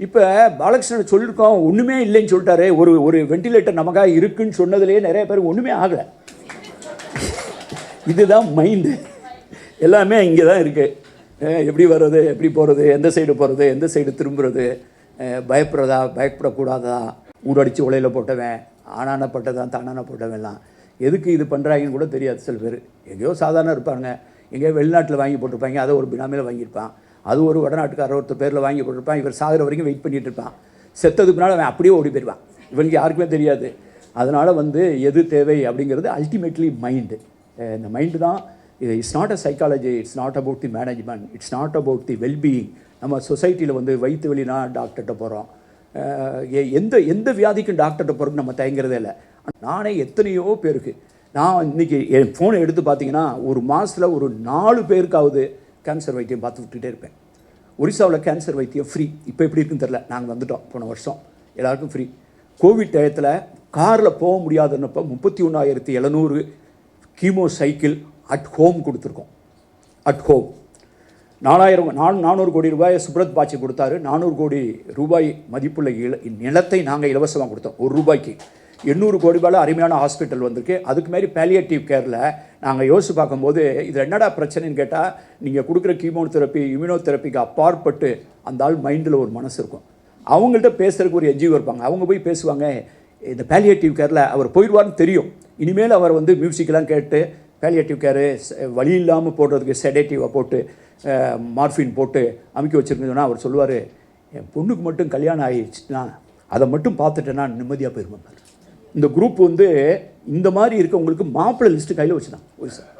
இப்போ பாலகிருஷ்ணன் சொல்லியிருக்கோம், ஒன்றுமே இல்லைன்னு சொல்லிட்டாரு. ஒரு வெண்டிலேட்டர் நமக்காக இருக்குன்னு சொன்னதுலேயே நிறைய பேர் ஒன்றுமே ஆகலை. இதுதான் மைண்டு. எல்லாமே இங்கே தான் இருக்குது. எப்படி வர்றது, எப்படி போகிறது, எந்த சைடு போகிறது, எந்த சைடு திரும்புறது, பயப்படுறதா பயப்படக்கூடாதா, ஊரடிச்சு உலையில் போட்டவன், ஆனானப்பட்டதான் தானானப்பட்டவன்லாம் எதுக்கு இது பண்ணுறாங்கன்னு கூட தெரியாது. சில பேர் எங்கேயோ சாதாரண இருப்பாங்க, எங்கேயோ வெளிநாட்டில் வாங்கி போட்டிருப்பாங்க, அதை ஒரு பினாமியில் வாங்கியிருப்பான், அது ஒரு வடநாட்டுக்காரர் ஒருத்தர் பேரில் வாங்கி போட்டிருப்பான். இவர் சாகிற வரைக்கும் வெயிட் பண்ணிகிட்டு இருப்பான். செத்ததுக்கு பின்னால் அவன் அப்படியே ஓடி போயிடுவான். இவனுக்கு யாருக்குமே தெரியாது. அதனால் எது தேவை அப்படிங்கிறது அல்டிமேட்லி மைண்டு. இந்த மைண்டு தான். It's not a psychology, it's not about the management, it's not about the wellbeing. நம்ம சொசைட்டியில் வயிற்று வலினா டாக்டர்கிட்ட போகிறோம். எந்த வியாதிக்கும் டாக்டர்கிட்ட போகிறதுக்கு நம்ம தயங்குறதே இல்லை. நானே எத்தனையோ பேருக்கு நான் இன்றைக்கி என் ஃபோனை எடுத்து பார்த்தீங்கன்னா ஒரு மாதத்தில் ஒரு 4 பேருக்காவது கேன்சர் வைத்தியம் பார்த்து விட்டுட்டே இருப்பேன். ஒரிசாவில் கேன்சர் வைத்தியம் ஃப்ரீ. இப்போ எப்படி இருக்குன்னு தெரில, நாங்கள் வந்துட்டோம் போன வருஷம், எல்லாருக்கும் ஃப்ரீ. கோவிட் டயத்தில் காரில் போக முடியாதுன்னப்போ 31,700 கீமோ சைக்கிள் அட் ஹோம் கொடுத்துருக்கோம். அட் ஹோம் 400 கோடி ரூபாயை சுப்ரத் பாட்சி கொடுத்தாரு. 400 கோடி ரூபாய் மதிப்புள்ள நிலத்தை நாங்கள் இலவசமாக கொடுத்தோம். ₹1. 800 கோடி ரூபாயில் அருமையான ஹாஸ்பிட்டல் வந்திருக்கு. அதுக்கு மாரி பேலியேட்டிவ் கேரில் நாங்கள் யோசிச்சு பார்க்கும்போது இது என்னடா பிரச்சனைன்னு கேட்டால், நீங்கள் கொடுக்குற கீமோதெரப்பி இம்யூனோதெரப்பிக்கு அப்பாற்பட்டு அந்த ஆள் மைண்டில் ஒரு மனசு இருக்கும். அவங்கள்ட்ட பேசுகிறதுக்கு ஒரு என்ஜிஓ இருப்பாங்க. அவங்க போய் பேசுவாங்க, இந்த பேலியேட்டிவ் கேரில் அவர் போயிடுவார்னு தெரியும். இனிமேல் அவர் மியூசிக்கெலாம் கேட்டு பேலியேட்டிவ் கேரு வழி இல்லாமல் போடுறதுக்கு செடேட்டிவை போட்டு மார்ஃபின் போட்டு அமைக்க வச்சுருந்தோன்னா அவர் சொல்லுவார், என் பொண்ணுக்கு மட்டும் கல்யாணம் ஆகிடுச்சுன்னா அதை மட்டும் பார்த்துட்டேன்னா நிம்மதியாக போயிருப்பார். இந்த குரூப் இந்த மாதிரி இருக்கவங்களுக்கு மாப்பிள்ளை லிஸ்ட்டு கையில் வச்சுதான் ஒரு சார்.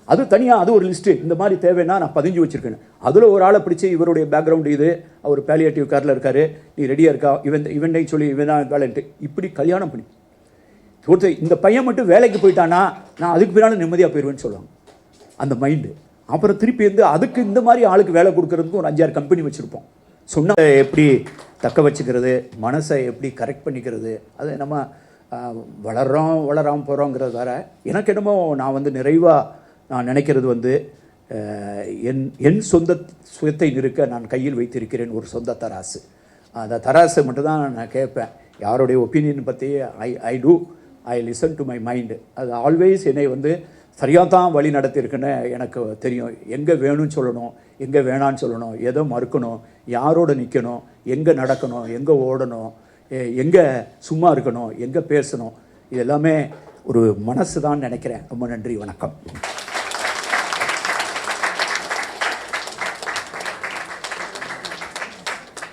அது தனியாக அது ஒரு லிஸ்ட்டு. இந்த மாதிரி தேவைன்னா நான் 15 வச்சுருக்கேன். அதில் ஒரு ஆளை பிடிச்சி இவருடைய பேக்ரவுண்டு இது, அவர் பேலியேட்டிவ் கேரில் இருக்கார், நீ ரெடியாக இருக்கா, இவன்டையும் சொல்லி இவன் வேலைன்ட்டு இப்படி கல்யாணம் பண்ணி ஒருத்தர் இந்த பையன் மட்டும் வேலைக்கு போயிட்டானா நான் அதுக்கு பின்னால் நிம்மதியாக போயிடுவேன்னு சொல்லுவாங்க. அந்த மைண்டு. அப்புறம் திருப்பி அதுக்கு இந்த மாதிரி ஆளுக்கு வேலை கொடுக்கறதுக்கு ஒரு 5-6 கம்பெனி வச்சுருப்போம். சொன்னால் எப்படி தக்க வச்சுக்கிறது, மனசை எப்படி கரெக்ட் பண்ணிக்கிறது, அது நம்ம வளராமல் போகிறோங்கிறது வேறு. எனக்கு என்னமோ நான் நிறைவாக நான் நினைக்கிறது என் சுயத்தை நிற்க நான் கையில் வைத்திருக்கிறேன் ஒரு சொந்த தராசு. அந்த தராசை மட்டும்தான் நான் கேட்பேன். யாருடைய ஒப்பீனியன் பற்றி ஐ லிசன் டு மை மைண்டு. அது ஆல்வேஸ் என்னை சரியாக தான் வழி நடத்தியிருக்குன்னு எனக்கு தெரியும். எங்கே வேணும்னு சொல்லணும், எங்கே வேணான்னு சொல்லணும், எதை மறுக்கணும், யாரோடு நிற்கணும், எங்கே நடக்கணும், எங்கே ஓடணும், எங்கே சும்மா இருக்கணும், எங்கே பேசணும், இது எல்லாமே ஒரு மனசு தான் நினைக்கிறேன். ரொம்ப நன்றி, வணக்கம்.